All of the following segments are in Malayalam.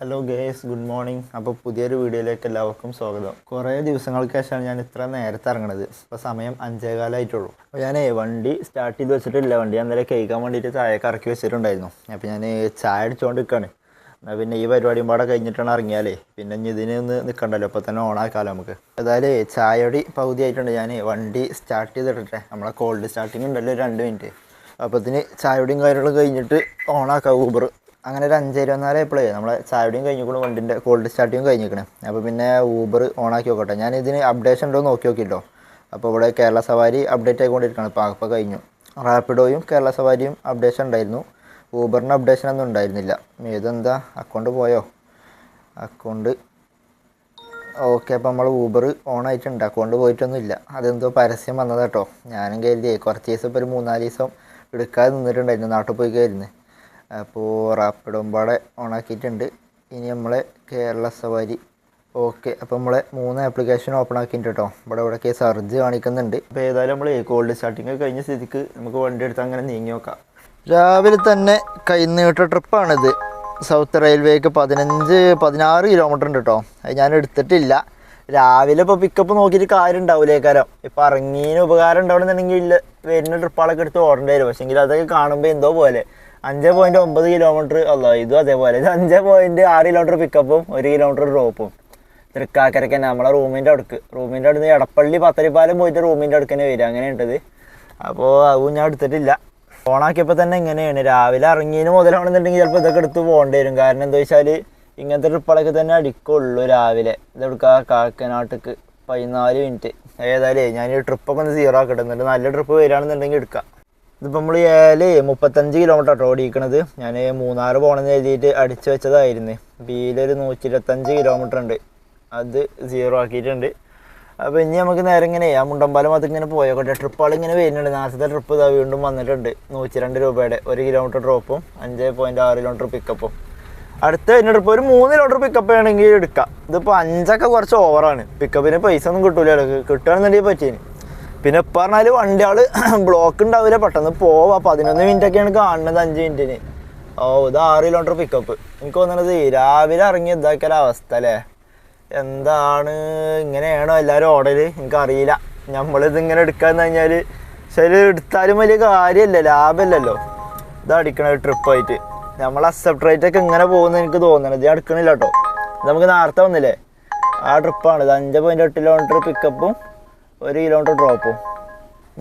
Hello guys, good morning. അപ്പോൾ പുതിയൊരു വീഡിയോയിലേക്ക് എല്ലാവർക്കും സ്വാഗതം. കുറേ ദിവസങ്ങൾക്ക് ശേഷമാണ് ഞാൻ ഇത്ര നേരത്തെ ഇറങ്ങണത്. ഇപ്പോൾ സമയം 5:15 അപ്പോൾ ഞാൻ വണ്ടി സ്റ്റാർട്ട് ചെയ്ത് വെച്ചിട്ടില്ല. വണ്ടി അന്നേരം കേൾക്കാൻ വേണ്ടിയിട്ട് ചായയൊക്കെ ഇറക്കി വെച്ചിട്ടുണ്ടായിരുന്നു. അപ്പോൾ ഞാൻ ചായ അടിച്ചുകൊണ്ട് നിൽക്കുകയാണ്. എന്നാൽ പിന്നെ ഈ പരിപാടിയും പാടെ കഴിഞ്ഞിട്ടാണ് ഇറങ്ങിയാലേ പിന്നെ ഇനി ഇതിനൊന്ന് നിൽക്കണ്ടല്ലോ, അപ്പോൾ തന്നെ ഓണാക്കാമല്ലോ നമുക്ക്. ഏതായാലും ചായയുടെ പകുതി ആയിട്ടുണ്ട്. ഞാൻ വണ്ടി സ്റ്റാർട്ട് ചെയ്തിട്ടെ, നമ്മളെ കോൾഡ് സ്റ്റാർട്ടിങ് ഉണ്ടല്ലോ 2 മിനിറ്റ്. അപ്പോൾ ഇതിന് ചായയുടെയും കാര്യങ്ങളും കഴിഞ്ഞിട്ട് ഓണാക്കാം ഊബർ. അങ്ങനെ ഒരു 5:24 ആയപ്പോഴേ നമ്മളെ ചായയുടെയും കഴിഞ്ഞിരിക്കണം, വണ്ടിൻ്റെ കോൾഡ് സ്റ്റാർട്ടിങ്ങും കഴിഞ്ഞിരിക്കണേ. അപ്പോൾ പിന്നെ ഊബർ ഓണാക്കി നോക്കട്ടെ. ഞാൻ ഇതിന് അപ്ഡേഷൻ ഉണ്ടോ നോക്കി നോക്കിയിട്ടോ. അപ്പോൾ ഇവിടെ കേരള സവാരി അപ്ഡേറ്റ് ആയിക്കൊണ്ടിരിക്കുകയാണ്. ഇപ്പോൾ കഴിഞ്ഞു. റാപ്പിഡോയും കേരള സവാരിയും അപ്ഡേഷൻ ഉണ്ടായിരുന്നു. ഊബറിന് അപ്ഡേഷൻ ഒന്നും ഉണ്ടായിരുന്നില്ല. ഇതെന്താ അക്കൗണ്ട് പോയോ? Account okay. അപ്പോൾ നമ്മൾ ഊബർ ഓൺ ആയിട്ടുണ്ട്, അക്കൗണ്ട് പോയിട്ടൊന്നുമില്ല. അതെന്തോ പരസ്യം വന്നതാട്ടോ. ഞാനും കരുതിയേ കുറച്ച് ദിവസം ഇപ്പോൾ ഒരു 3-4 ദിവസം എടുക്കാതെ നിന്നിട്ടുണ്ടായിരുന്നു, നാട്ടിൽ പോയി കയറുന്നത്. അപ്പോൾ റാപ്പിഡോമ്പാടെ ഓണാക്കിയിട്ടുണ്ട്. ഇനി നമ്മളെ കേരള സവാരി ഓക്കെ. അപ്പോൾ നമ്മളെ 3 ആപ്ലിക്കേഷൻ ഓപ്പൺ ആക്കിയിട്ടുണ്ട് കേട്ടോ. ഇവിടെ സർജ് കാണിക്കുന്നുണ്ട്. അപ്പോൾ ഏതായാലും നമ്മൾ കോൾഡ് സ്റ്റാർട്ടിങ് കഴിഞ്ഞ സ്ഥിതിക്ക് നമുക്ക് വണ്ടി എടുത്ത് അങ്ങനെ നീങ്ങി നോക്കാം. രാവിലെ തന്നെ കൈനീട്ട ട്രിപ്പാണിത്. സൗത്ത് റെയിൽവേക്ക് 16 കിലോമീറ്റർ ഉണ്ട് കേട്ടോ. അത് ഞാൻ എടുത്തിട്ടില്ല. രാവിലെ ഇപ്പോൾ പിക്കപ്പ് നോക്കിയിട്ട് കാര്യം ഉണ്ടാവില്ലേക്കാരം. ഇപ്പോൾ ഇറങ്ങിയതിന് ഉപകാരം ഉണ്ടാവണമെന്നുണ്ടെങ്കിൽ ഇല്ല വരുന്ന ട്രിപ്പുകളൊക്കെ എടുത്ത് ഓടേണ്ടി വരും. പക്ഷേങ്കിൽ അതൊക്കെ കാണുമ്പോൾ എന്തോ പോലെ 5.9 കിലോമീറ്റർ അല്ല, ഇതും അതേപോലെ. ഇത് 5.6 കിലോമീറ്റർ പിക്കപ്പും 1 കിലോമീറ്റർ ഡ്രോപ്പും. തൃക്കാക്കരക്ക് തന്നെ നമ്മളെ റൂമിൻ്റെ അടുത്ത് എടപ്പള്ളി പത്തരിപ്പാലം പോയിട്ട് റൂമിൻ്റെ അടുക്ക് തന്നെ വരിക, അങ്ങനെ ഉണ്ടത്. അപ്പോൾ അതും ഞാൻ എടുത്തിട്ടില്ല. ഓണാക്കിയപ്പോൾ തന്നെ ഇങ്ങനെയാണ്. രാവിലെ ഇറങ്ങിയതിന് മുതലാണെന്നുണ്ടെങ്കിൽ ചിലപ്പോൾ ഇതൊക്കെ എടുത്ത് പോകേണ്ടി വരും. കാരണം എന്താ വെച്ചാൽ ഇങ്ങനത്തെ ട്രിപ്പുകളൊക്കെ തന്നെ അടിക്കുള്ളൂ രാവിലെ. ഇതെടുക്കുക കാക്കനാട്ടിക്ക് 14 മിനിറ്റ്. ഏതായാലും ഞാൻ ഈ ട്രിപ്പൊക്കെ ഒന്ന് 0 ആക്കട്ടെ, എന്നിട്ട് നല്ല ട്രിപ്പ് വരികയാണെന്നുണ്ടെങ്കിൽ എടുക്കാം. ഇതിപ്പോൾ നമ്മൾ 35 കിലോമീറ്റർ ആട്ടോ ഓടിക്കണത്. ഞാൻ മൂന്നാർ പോകണമെന്ന് എഴുതിയിട്ട് അടിച്ചു വെച്ചതായിരുന്നു. ബിയിലൊരു 125 കിലോമീറ്റർ ഉണ്ട്, അത് 0 ആക്കിയിട്ടുണ്ട്. അപ്പോൾ ഇനി നമുക്ക് നേരെ ഇങ്ങനെ ആ മുണ്ടമ്പാലം അത് ഇങ്ങനെ പോയോട്ടെ. ട്രിപ്പുകൾ ഇങ്ങനെ വരുന്നുണ്ട്. നേരത്തെ ട്രിപ്പ് ഇതാ വീണ്ടും വന്നിട്ടുണ്ട്. 102 രൂപയുടെ 1 കിലോമീറ്റർ ഡ്രോപ്പും 5.6 കിലോമീറ്റർ പിക്കപ്പും. അടുത്ത വരുന്ന ട്രിപ്പ് ഒരു 3 കിലോമീറ്റർ പിക്കപ്പ് വേണമെങ്കിൽ എടുക്കാം. ഇതിപ്പോൾ 5 കുറച്ച് ഓവറാണ്. പിക്കപ്പിന് പൈസ ഒന്നും കിട്ടൂല, കിട്ടുകയാണെന്നുണ്ടെങ്കിൽ പറ്റീന്. പിന്നെ ഇപ്പം പറഞ്ഞാൽ വണ്ടികൾ ബ്ലോക്ക് ഉണ്ടാവില്ല, പെട്ടെന്ന് പോവാം. 11 മിനിറ്റൊക്കെയാണ് കാണുന്നത് 5 മിനിറ്റിന്. ഇത് 6 കിലോമീറ്റർ പിക്കപ്പ്. എനിക്ക് തോന്നുന്നത് രാവിലെ ഇറങ്ങി ഇതാക്കിയ അവസ്ഥ അല്ലേ. എന്താണ് ഇങ്ങനെയാണോ എല്ലാവരും ഓടൽ എനിക്കറിയില്ല. നമ്മളിതിങ്ങനെ എടുക്കാന്ന് കഴിഞ്ഞാൽ ശരി എടുത്താലും വലിയ കാര്യമല്ല, ലാഭമല്ലല്ലോ. ഇത് അടിക്കണ ട്രിപ്പായിട്ട് നമ്മൾ അക്സെപ്റ്റ് റേറ്റ് ഒക്കെ ഇങ്ങനെ പോകുന്നത് എനിക്ക് തോന്നണത്. ഇത് അടുക്കണില്ല കേട്ടോ. നമുക്ക് നേരത്തെ വന്നില്ലേ ആ ട്രിപ്പാണ്. ഇത് 5.8 കിലോമീറ്റർ പിക്കപ്പും 1 കിലോമീറ്റർ ഡ്രോപ്പും.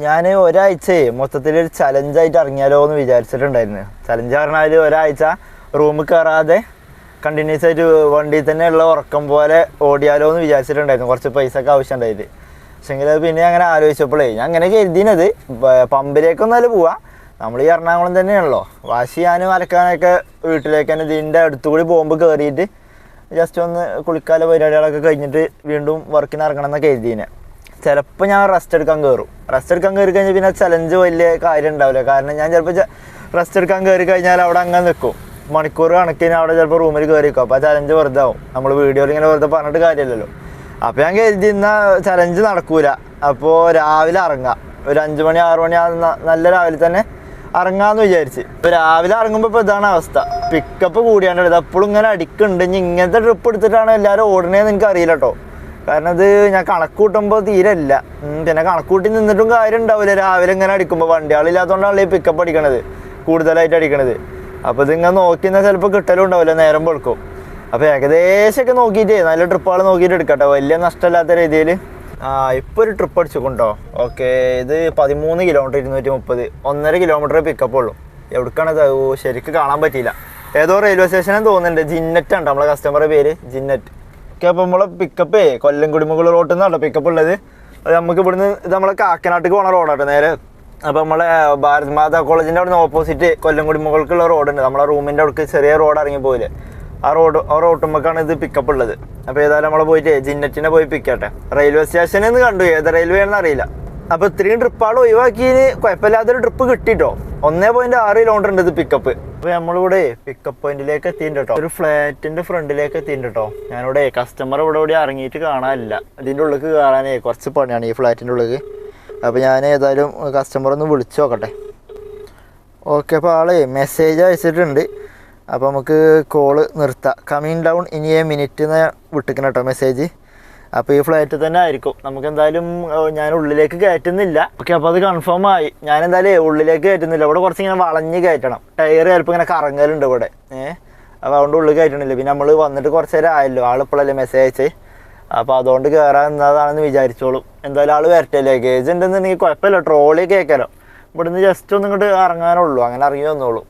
ഞാൻ ഒരാഴ്ചയെ മൊത്തത്തിലൊരു ചലഞ്ചായിട്ട് ഇറങ്ങിയാലോ എന്ന് വിചാരിച്ചിട്ടുണ്ടായിരുന്നു. ചലഞ്ച് പറഞ്ഞാൽ ഒരാഴ്ച റൂമിൽ കയറാതെ കണ്ടിന്യൂസ് ആയിട്ട് വണ്ടിയിൽ തന്നെ ഉള്ള ഉറക്കം പോലെ ഓടിയാലോ എന്ന് വിചാരിച്ചിട്ടുണ്ടായിരുന്നു, കുറച്ച് പൈസ ഒക്കെ ആവശ്യം ഉണ്ടായിട്ട്. പക്ഷെങ്കിൽ അത് പിന്നെ അങ്ങനെ ആലോചിച്ചപ്പോഴേ ഞാൻ അങ്ങനെ കരുതിയത് പമ്പിലേക്കൊന്നാലും പോവാം. നമ്മൾ ഈ എറണാകുളം തന്നെയാണല്ലോ. വാഷ് ചെയ്യാനും അലക്കാനൊക്കെ വീട്ടിലേക്ക് തന്നെ ഇതിൻ്റെ അടുത്തുകൂടി പോകുമ്പോൾ കയറിയിട്ട് ജസ്റ്റ് ഒന്ന് കുളിക്കാല പരിപാടികളൊക്കെ കഴിഞ്ഞിട്ട് വീണ്ടും വർക്കിന് ഇറങ്ങണം എന്നൊക്കെ എഴുതിനെ. ചിലപ്പോൾ ഞാൻ റെസ്റ്റ് എടുക്കാൻ കയറും. റെസ്റ്റ് എടുക്കാൻ കയറി കഴിഞ്ഞാൽ പിന്നെ ചലഞ്ച് വലിയ കാര്യം ഉണ്ടാവില്ല. കാരണം ഞാൻ ചിലപ്പോൾ റെസ്റ്റ് എടുക്കാൻ കയറി കഴിഞ്ഞാൽ അവിടെ അങ്ങനെ നിൽക്കും, മണിക്കൂർ കണക്കിന് അവിടെ ചിലപ്പോൾ റൂമിൽ കയറി നിൽക്കും. അപ്പോൾ ആ ചലഞ്ച് വെറുതെ ആവും. നമ്മൾ വീഡിയോയിൽ ഇങ്ങനെ വെറുതെ പറഞ്ഞിട്ട് കാര്യമില്ലല്ലോ. അപ്പോൾ ഞാൻ കരുതി എന്നാൽ ചലഞ്ച് നടക്കൂല. അപ്പോൾ രാവിലെ ഇറങ്ങാം, ഒരു 5 മണി 6 മണി നല്ല രാവിലെ തന്നെ ഇറങ്ങാമെന്ന് വിചാരിച്ച്. ഇപ്പോൾ രാവിലെ ഇറങ്ങുമ്പോൾ ഇപ്പോൾ ഇതാണ് അവസ്ഥ. പിക്കപ്പ് കൂടിയാണ്ട് ഇത് എപ്പോഴും ഇങ്ങനെ അടിക്കുന്നുണ്ട്. ഇനി ഇങ്ങനത്തെ ട്രിപ്പ് എടുത്തിട്ടാണ് എല്ലാവരും ഓടണേന്ന് എനിക്ക് അറിയില്ല കേട്ടോ. കാരണം ഇത് ഞാൻ കണക്ക് കൂട്ടുമ്പോൾ തീരെ ഇല്ല. പിന്നെ കണക്ക് കൂട്ടി നിന്നിട്ടും കാര്യം ഉണ്ടാവില്ല. രാവിലെ ഇങ്ങനെ അടിക്കുമ്പോൾ വണ്ടികളില്ലാത്തതുകൊണ്ടാണ് ഈ പിക്കപ്പ് അടിക്കണത്, കൂടുതലായിട്ട് അടിക്കണത്. അപ്പോൾ ഇതിങ്ങനെ നോക്കി നിന്നാൽ ചിലപ്പോൾ കിട്ടലും ഉണ്ടാവില്ല, നേരം പൊടുക്കും. അപ്പോൾ ഏകദേശമൊക്കെ നോക്കിയിട്ട് നല്ല ട്രിപ്പുകൾ നോക്കിയിട്ട് എടുക്കട്ടെ, വലിയ നഷ്ടമില്ലാത്ത രീതിയിൽ. ഇപ്പോൾ ഒരു ട്രിപ്പ് അടിച്ചുകൊണ്ടോ. ഓക്കെ, ഇത് 13 കിലോമീറ്റർ 230, 1.5 കിലോമീറ്റർ പിക്കപ്പ് ഉള്ളൂ. എവിടേക്കാണത് ശരിക്കും കാണാൻ പറ്റിയില്ല. ഏതോ റെയിൽവേ സ്റ്റേഷനെന്ന് തോന്നുന്നുണ്ട്. ജിന്നറ്റാണ് നമ്മളെ കസ്റ്റമറുടെ പേര്, ജിന്നറ്റ്. ഓക്കെ, അപ്പോൾ നമ്മളെ പിക്കപ്പേ കൊല്ലംകുടിമുകൾ റോട്ടിൽ നിന്നാണോ പിക്കപ്പ് ഉള്ളത്. അത് നമുക്ക് ഇവിടുന്ന് ഇത് നമ്മളെ കാക്കനാട്ടിക്ക് പോകണ റോഡാട്ടോ നേരെ. അപ്പോൾ നമ്മളെ ഭാരത് മാതാ കോളേജിൻ്റെ അവിടെ നിന്ന് ഓപ്പോസിറ്റ് കൊല്ലംകുടിമുകൾക്കുള്ള റോഡുണ്ട്. നമ്മളെ റൂമിൻ്റെ അവിടേക്ക് ചെറിയ റോഡ് ഇറങ്ങി പോയില്ലേ, ആ റോട്ടുമ്മക്കാണ് ഇത് പിക്കപ്പ് ഉള്ളത്. അപ്പോൾ ഏതായാലും നമ്മളെ പോയിട്ട് ജിന്നറ്റിനെ പോയി പിക്കട്ടെ. റെയിൽവേ സ്റ്റേഷനിൽ നിന്ന് കണ്ടു, ഏത് റെയിൽവേ ആണെന്ന് അറിയില്ല. അപ്പോൾ ഇത്രയും ട്രിപ്പാൾ ഒഴിവാക്കിയതിന് കുഴപ്പമില്ലാത്തൊരു ട്രിപ്പ് കിട്ടിട്ടോ. 1.6 കിലോമീറ്റർ ഉണ്ട് ഇത് പിക്കപ്പ്. അപ്പോൾ നമ്മളിവിടെ പിക്കപ്പ് പോയിന്റിലേക്ക് എത്തിയിട്ടുണ്ട് കേട്ടോ. ഒരു ഫ്ലാറ്റിൻ്റെ ഫ്രണ്ടിലേക്ക് എത്തിയിട്ടുണ്ട് കേട്ടോ. ഞാനിവിടെ കസ്റ്റമർ ഇവിടെ ഇറങ്ങിയിട്ട് കാണാനില്ല. ഇതിൻ്റെ ഉള്ളിലേക്ക് കയറാനേ കുറച്ച് പണിയാണ് ഈ ഫ്ലാറ്റിൻ്റെ ഉള്ളിലേക്ക്. അപ്പോൾ ഞാൻ ഏതായാലും കസ്റ്റമർ ഒന്ന് വിളിച്ചു നോക്കട്ടെ. ഓക്കെ, അപ്പോൾ ആളെ മെസ്സേജ് അയച്ചിട്ടുണ്ട്. അപ്പോൾ നമുക്ക് കോള് നിർത്താം. കമ്മിങ് ഡൗൺ ഇനി എ മിനിറ്റ് എന്ന് വിട്ടിക്കണം കേട്ടോ മെസ്സേജ്. അപ്പോൾ ഈ ഫ്ലൈറ്റ് തന്നെ ആയിരിക്കും. നമുക്ക് എന്തായാലും ഞാൻ ഉള്ളിലേക്ക് കയറ്റുന്നില്ല. ഓക്കെ, അപ്പോൾ അത് കൺഫേം ആയി. ഞാൻ എന്തായാലും ഉള്ളിലേക്ക് കയറ്റുന്നില്ല. ഇവിടെ കുറച്ച് ഇങ്ങനെ വളഞ്ഞ് കയറ്റണം. ടയർ ചിലപ്പോൾ ഇങ്ങനെ കറങ്ങലുണ്ട് ഇവിടെ. അപ്പോൾ അതുകൊണ്ട് ഉള്ളിൽ കയറ്റണില്ല. പിന്നെ നമ്മൾ വന്നിട്ട് കുറച്ച് നേരം ആയല്ലോ, ആളിപ്പോഴല്ലേ മെസ്സേജ് അയച്ച്. അപ്പോൾ അതുകൊണ്ട് കയറാൻ എന്നതാണെന്ന് വിചാരിച്ചോളും. എന്തായാലും ആൾ വരട്ടെ. ലഗേജ് ഉണ്ടെന്നുണ്ടെങ്കിൽ കുഴപ്പമില്ല, ട്രോളി കേൾക്കാലോ. ഇവിടുന്ന് ജസ്റ്റ് ഒന്നും ഇങ്ങോട്ട് ഇറങ്ങാനുള്ളൂ, അങ്ങനെ ഇറങ്ങി വന്നോളൂ.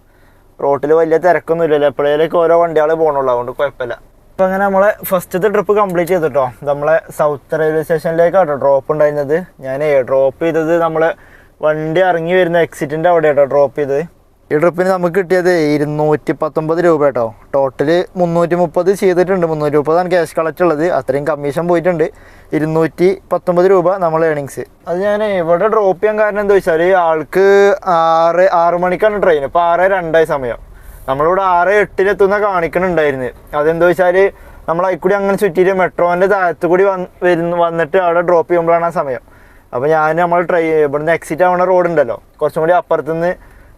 റോട്ടിൽ വലിയ തിരക്കൊന്നുമില്ലല്ലോ, എപ്പോഴേലേക്ക് ഓരോ വണ്ടികൾ പോകണുള്ളൂ, അതുകൊണ്ട് കുഴപ്പമില്ല. അപ്പോൾ അങ്ങനെ നമ്മളെ ഫസ്റ്റത്തെ ട്രിപ്പ് കംപ്ലീറ്റ് ചെയ്തിട്ടോ. നമ്മളെ സൗത്ത് റെയിൽവേ സ്റ്റേഷനിലേക്കാട്ടോ ഡ്രോപ്പ് ഉണ്ടായിരുന്നത്. ഞാൻ ഡ്രോപ്പ് ചെയ്തത് നമ്മളെ വണ്ടി ഇറങ്ങി വരുന്ന എക്സിറ്റിൻ്റെ അവിടെ കേട്ടോ ഡ്രോപ്പ് ചെയ്തത്. ഈ ട്രിപ്പിന് നമുക്ക് കിട്ടിയത് 219 രൂപ കേട്ടോ. ടോട്ടല് 330 ചെയ്തിട്ടുണ്ട്. 330 ക്യാഷ് കളക്ട് ഉള്ളത്. അത്രയും കമ്മീഷൻ പോയിട്ടുണ്ട്. 219 രൂപ നമ്മൾ ഏണിങ്സ്. അത് ഞാൻ ഇവിടെ ഡ്രോപ്പ് ചെയ്യാൻ കാരണം എന്താ വെച്ചാൽ ആൾക്ക് 6 മണിക്കാണ് ട്രെയിൻ. ഇപ്പോൾ 6:02 സമയം. നമ്മളിവിടെ 6:08 കാണിക്കണുണ്ടായിരുന്നു. അതെന്താ വെച്ചാൽ നമ്മൾ അതിൽക്കൂടി അങ്ങനെ ചുറ്റിയിട്ട് മെട്രോൻ്റെ താഴത്തു കൂടി വന്നിട്ട് അവിടെ ഡ്രോപ്പ് ചെയ്യുമ്പോഴാണ് ആ സമയം. അപ്പോൾ നമ്മൾ ഇവിടുന്ന് എക്സിറ്റ് ആവുന്ന റോഡ് ഉണ്ടല്ലോ, കുറച്ചും കൂടി അപ്പുറത്തുനിന്ന്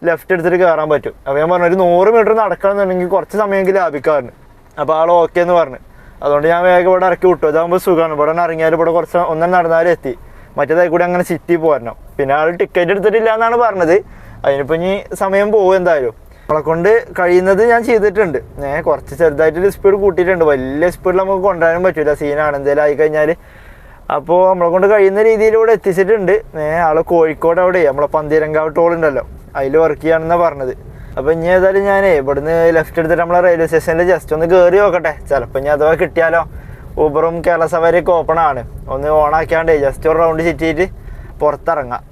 ലെഫ്റ്റ് എടുത്തിട്ട് കയറാൻ പറ്റും. അപ്പോൾ ഞാൻ പറഞ്ഞു ഒരു 100 മീറ്റർ നടക്കണമെന്നുണ്ടെങ്കിൽ കുറച്ച് സമയമെങ്കിൽ ലാഭിക്കാറുണ്ട്. അപ്പോൾ ആൾ ഓക്കെ എന്ന് പറഞ്ഞു. അതുകൊണ്ട് ഞാൻ വേഗം ഇവിടെ ഇറക്കി വിട്ടു. അതാകുമ്പോൾ സുഖമാണ്. ഇവിടെ നിന്ന് ഇറങ്ങിയാൽ ഇവിടെ കുറച്ച് ഒന്നും നടന്നാലും എത്തി. മറ്റേതായി കൂടി അങ്ങനെ സിറ്റി പോരണം. പിന്നെ ആൾ ടിക്കറ്റ് എടുത്തിട്ടില്ല എന്നാണ് പറഞ്ഞത്. അതിനിപ്പോൾ ഇനി സമയം പോകും എന്തായാലും. നമ്മളെ കൊണ്ട് കഴിയുന്നത് ഞാൻ ചെയ്തിട്ടുണ്ട്. കുറച്ച് ചെറുതായിട്ടൊരു സ്പീഡ് കൂട്ടിയിട്ടുണ്ട്. വലിയ സ്പീഡിൽ നമുക്ക് കൊണ്ടുവരാനും പറ്റില്ല, സീനാണ് എന്തെങ്കിലും ആയിക്കഴിഞ്ഞാൽ. അപ്പോൾ നമ്മളെ കൊണ്ട് കഴിയുന്ന രീതിയിലൂടെ എത്തിച്ചിട്ടുണ്ട്. ആൾ കോഴിക്കോട് അവിടെ നമ്മളെ പന്തീരങ്കാവ് ടോൾ ഉണ്ടല്ലോ, അതിൽ വർക്ക് ചെയ്യാണെന്നാണ് പറഞ്ഞത്. അപ്പോൾ ഇനി ഏതായാലും ഞാൻ ഇവിടുന്ന് ലെഫ്റ്റ് എടുത്തിട്ട് നമ്മളെ റെയിൽവേ സ്റ്റേഷനിൽ ജസ്റ്റ് ഒന്ന് കയറി നോക്കട്ടെ. ചിലപ്പോൾ ഇനി അഥവാ കിട്ടിയാലോ. ഊബറും കേരള സവാരിയൊക്കെ ഓപ്പൺ ആണ്. ഒന്ന് ഓണാക്കിയാണ്ട് ജസ്റ്റ് ഒരു റൗണ്ട് ചുറ്റിയിട്ട് പുറത്തിറങ്ങാം.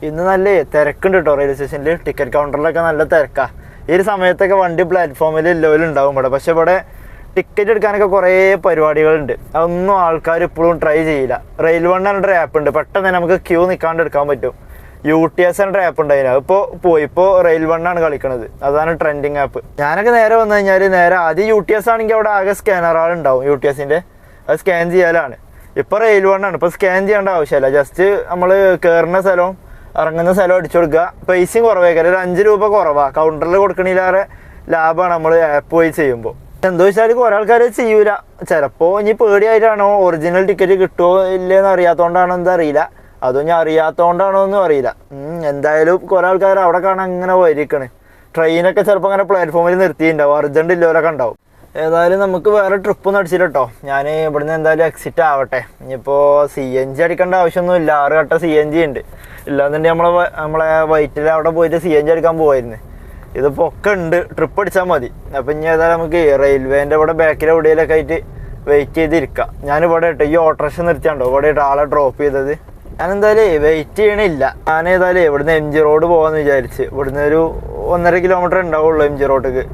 ഇന്ന് നല്ല തിരക്കുണ്ട് കേട്ടോ റെയിൽവേ സ്റ്റേഷനിൽ. ടിക്കറ്റ് കൗണ്ടറിലൊക്കെ നല്ല തിരക്കാണ്. ഈ ഒരു സമയത്തൊക്കെ വണ്ടി പ്ലാറ്റ്ഫോമിൽ ലെവലുണ്ടാവും ഇവിടെ. പക്ഷെ ഇവിടെ ടിക്കറ്റ് എടുക്കാനൊക്കെ കുറേ പരിപാടികളുണ്ട്. അതൊന്നും ആൾക്കാർ ഇപ്പോഴും ട്രൈ ചെയ്യില്ല. റെയിൽ വൺ എന്നൊരു ആപ്പ് ഉണ്ട്, പെട്ടെന്ന് തന്നെ നമുക്ക് ക്യൂ നിൽക്കാണ്ട് എടുക്കാൻ പറ്റും. UTS എന്നൊരു ആപ്പ് ഉണ്ടായിന്, അതിപ്പോൾ ഇപ്പോൾ റെയിൽ വണ്ണാണ് കളിക്കണത്. അതാണ് ട്രെൻഡിങ് ആപ്പ്. ഞാനൊക്കെ നേരെ വന്നു കഴിഞ്ഞാൽ നേരെ ആദ്യം UTS ആണെങ്കിൽ അവിടെ ആകെ സ്കാനറുകളുണ്ടാവും. UTSൻ്റെ അത് സ്കാൻ ചെയ്യാലാണ്. ഇപ്പോൾ റെയിൽ വണ്ണാണ്. ഇപ്പോൾ സ്കാൻ ചെയ്യേണ്ട ആവശ്യമില്ല. ജസ്റ്റ് നമ്മൾ കയറുന്ന സ്ഥലവും ഇറങ്ങുന്ന സ്ഥലം അടിച്ചു കൊടുക്കുക. പൈസയും കുറവേക്കാരം, ഒരു 5 രൂപ കുറവാണ്. കൗണ്ടറിൽ കൊടുക്കണില്ലാതെ ലാഭമാണ് നമ്മൾ ആപ്പ് വഴി ചെയ്യുമ്പോൾ. എന്താ വെച്ചാൽ കുറേ ആൾക്കാർ ചെയ്യൂല. ചിലപ്പോൾ ഇനി പേടിയായിട്ടാണോ, ഒറിജിനൽ ടിക്കറ്റ് കിട്ടുമോ ഇല്ലയെന്ന് അറിയാത്തതുകൊണ്ടാണോ എന്താ അറിയില്ല. അതും ഞാൻ അറിയാത്തതുകൊണ്ടാണോ എന്നും അറിയില്ല. എന്തായാലും കുറേ ആൾക്കാർ അവിടെ കാണാൻ അങ്ങനെ പോയിരിക്കണ്. ട്രെയിനൊക്കെ ചിലപ്പോൾ അങ്ങനെ പ്ലാറ്റ്ഫോമിൽ നിർത്തിയിട്ടുണ്ടാവും. അർജൻറ്റ് ഇല്ലവരൊക്കെ ഉണ്ടാവും. ഏതായാലും നമുക്ക് വേറെ ട്രിപ്പൊന്നും അടിച്ചില്ല കേട്ടോ. ഞാൻ ഇവിടുന്ന് എന്തായാലും എക്സിറ്റ് ആവട്ടെ. ഇനിയിപ്പോൾ CNG അടിക്കേണ്ട ആവശ്യമൊന്നുമില്ല. 6 ഘട്ട CNG ഉണ്ട്. ഇല്ലാന്നുണ്ടെങ്കിൽ നമ്മളെ വൈറ്റിൽ അവിടെ പോയിട്ട് CNG അടിക്കാൻ പോകുമായിരുന്നു. ഇതിപ്പോൾ ഒക്കെ ഉണ്ട്, ട്രിപ്പ് അടിച്ചാൽ മതി. അപ്പം ഇനി ഏതായാലും നമുക്ക് റെയിൽവേൻ്റെ ഇവിടെ ബാക്കിൽ എവിടെയെങ്കിലൊക്കെ ആയിട്ട് വെയിറ്റ് ചെയ്തിരിക്കാം. ഞാനിവിടെ ഇട്ട് ഈ ഓട്ടോറിക്ഷ നിർത്തിയാണ്ടോ ഇവിടെ ഇട്ട് ആളെ ഡ്രോപ്പ് ചെയ്തത്. ഞാനെന്തായാലും വെയിറ്റ് ചെയ്യണില്ല. ഞാനേതായാലും ഇവിടുന്ന് MG റോഡ് പോകാമെന്ന് വിചാരിച്ച്. ഇവിടുന്ന് ഒരു 1.5 കിലോമീറ്റർ ഉണ്ടാവുള്ളൂ MG റോഡിലേക്ക്.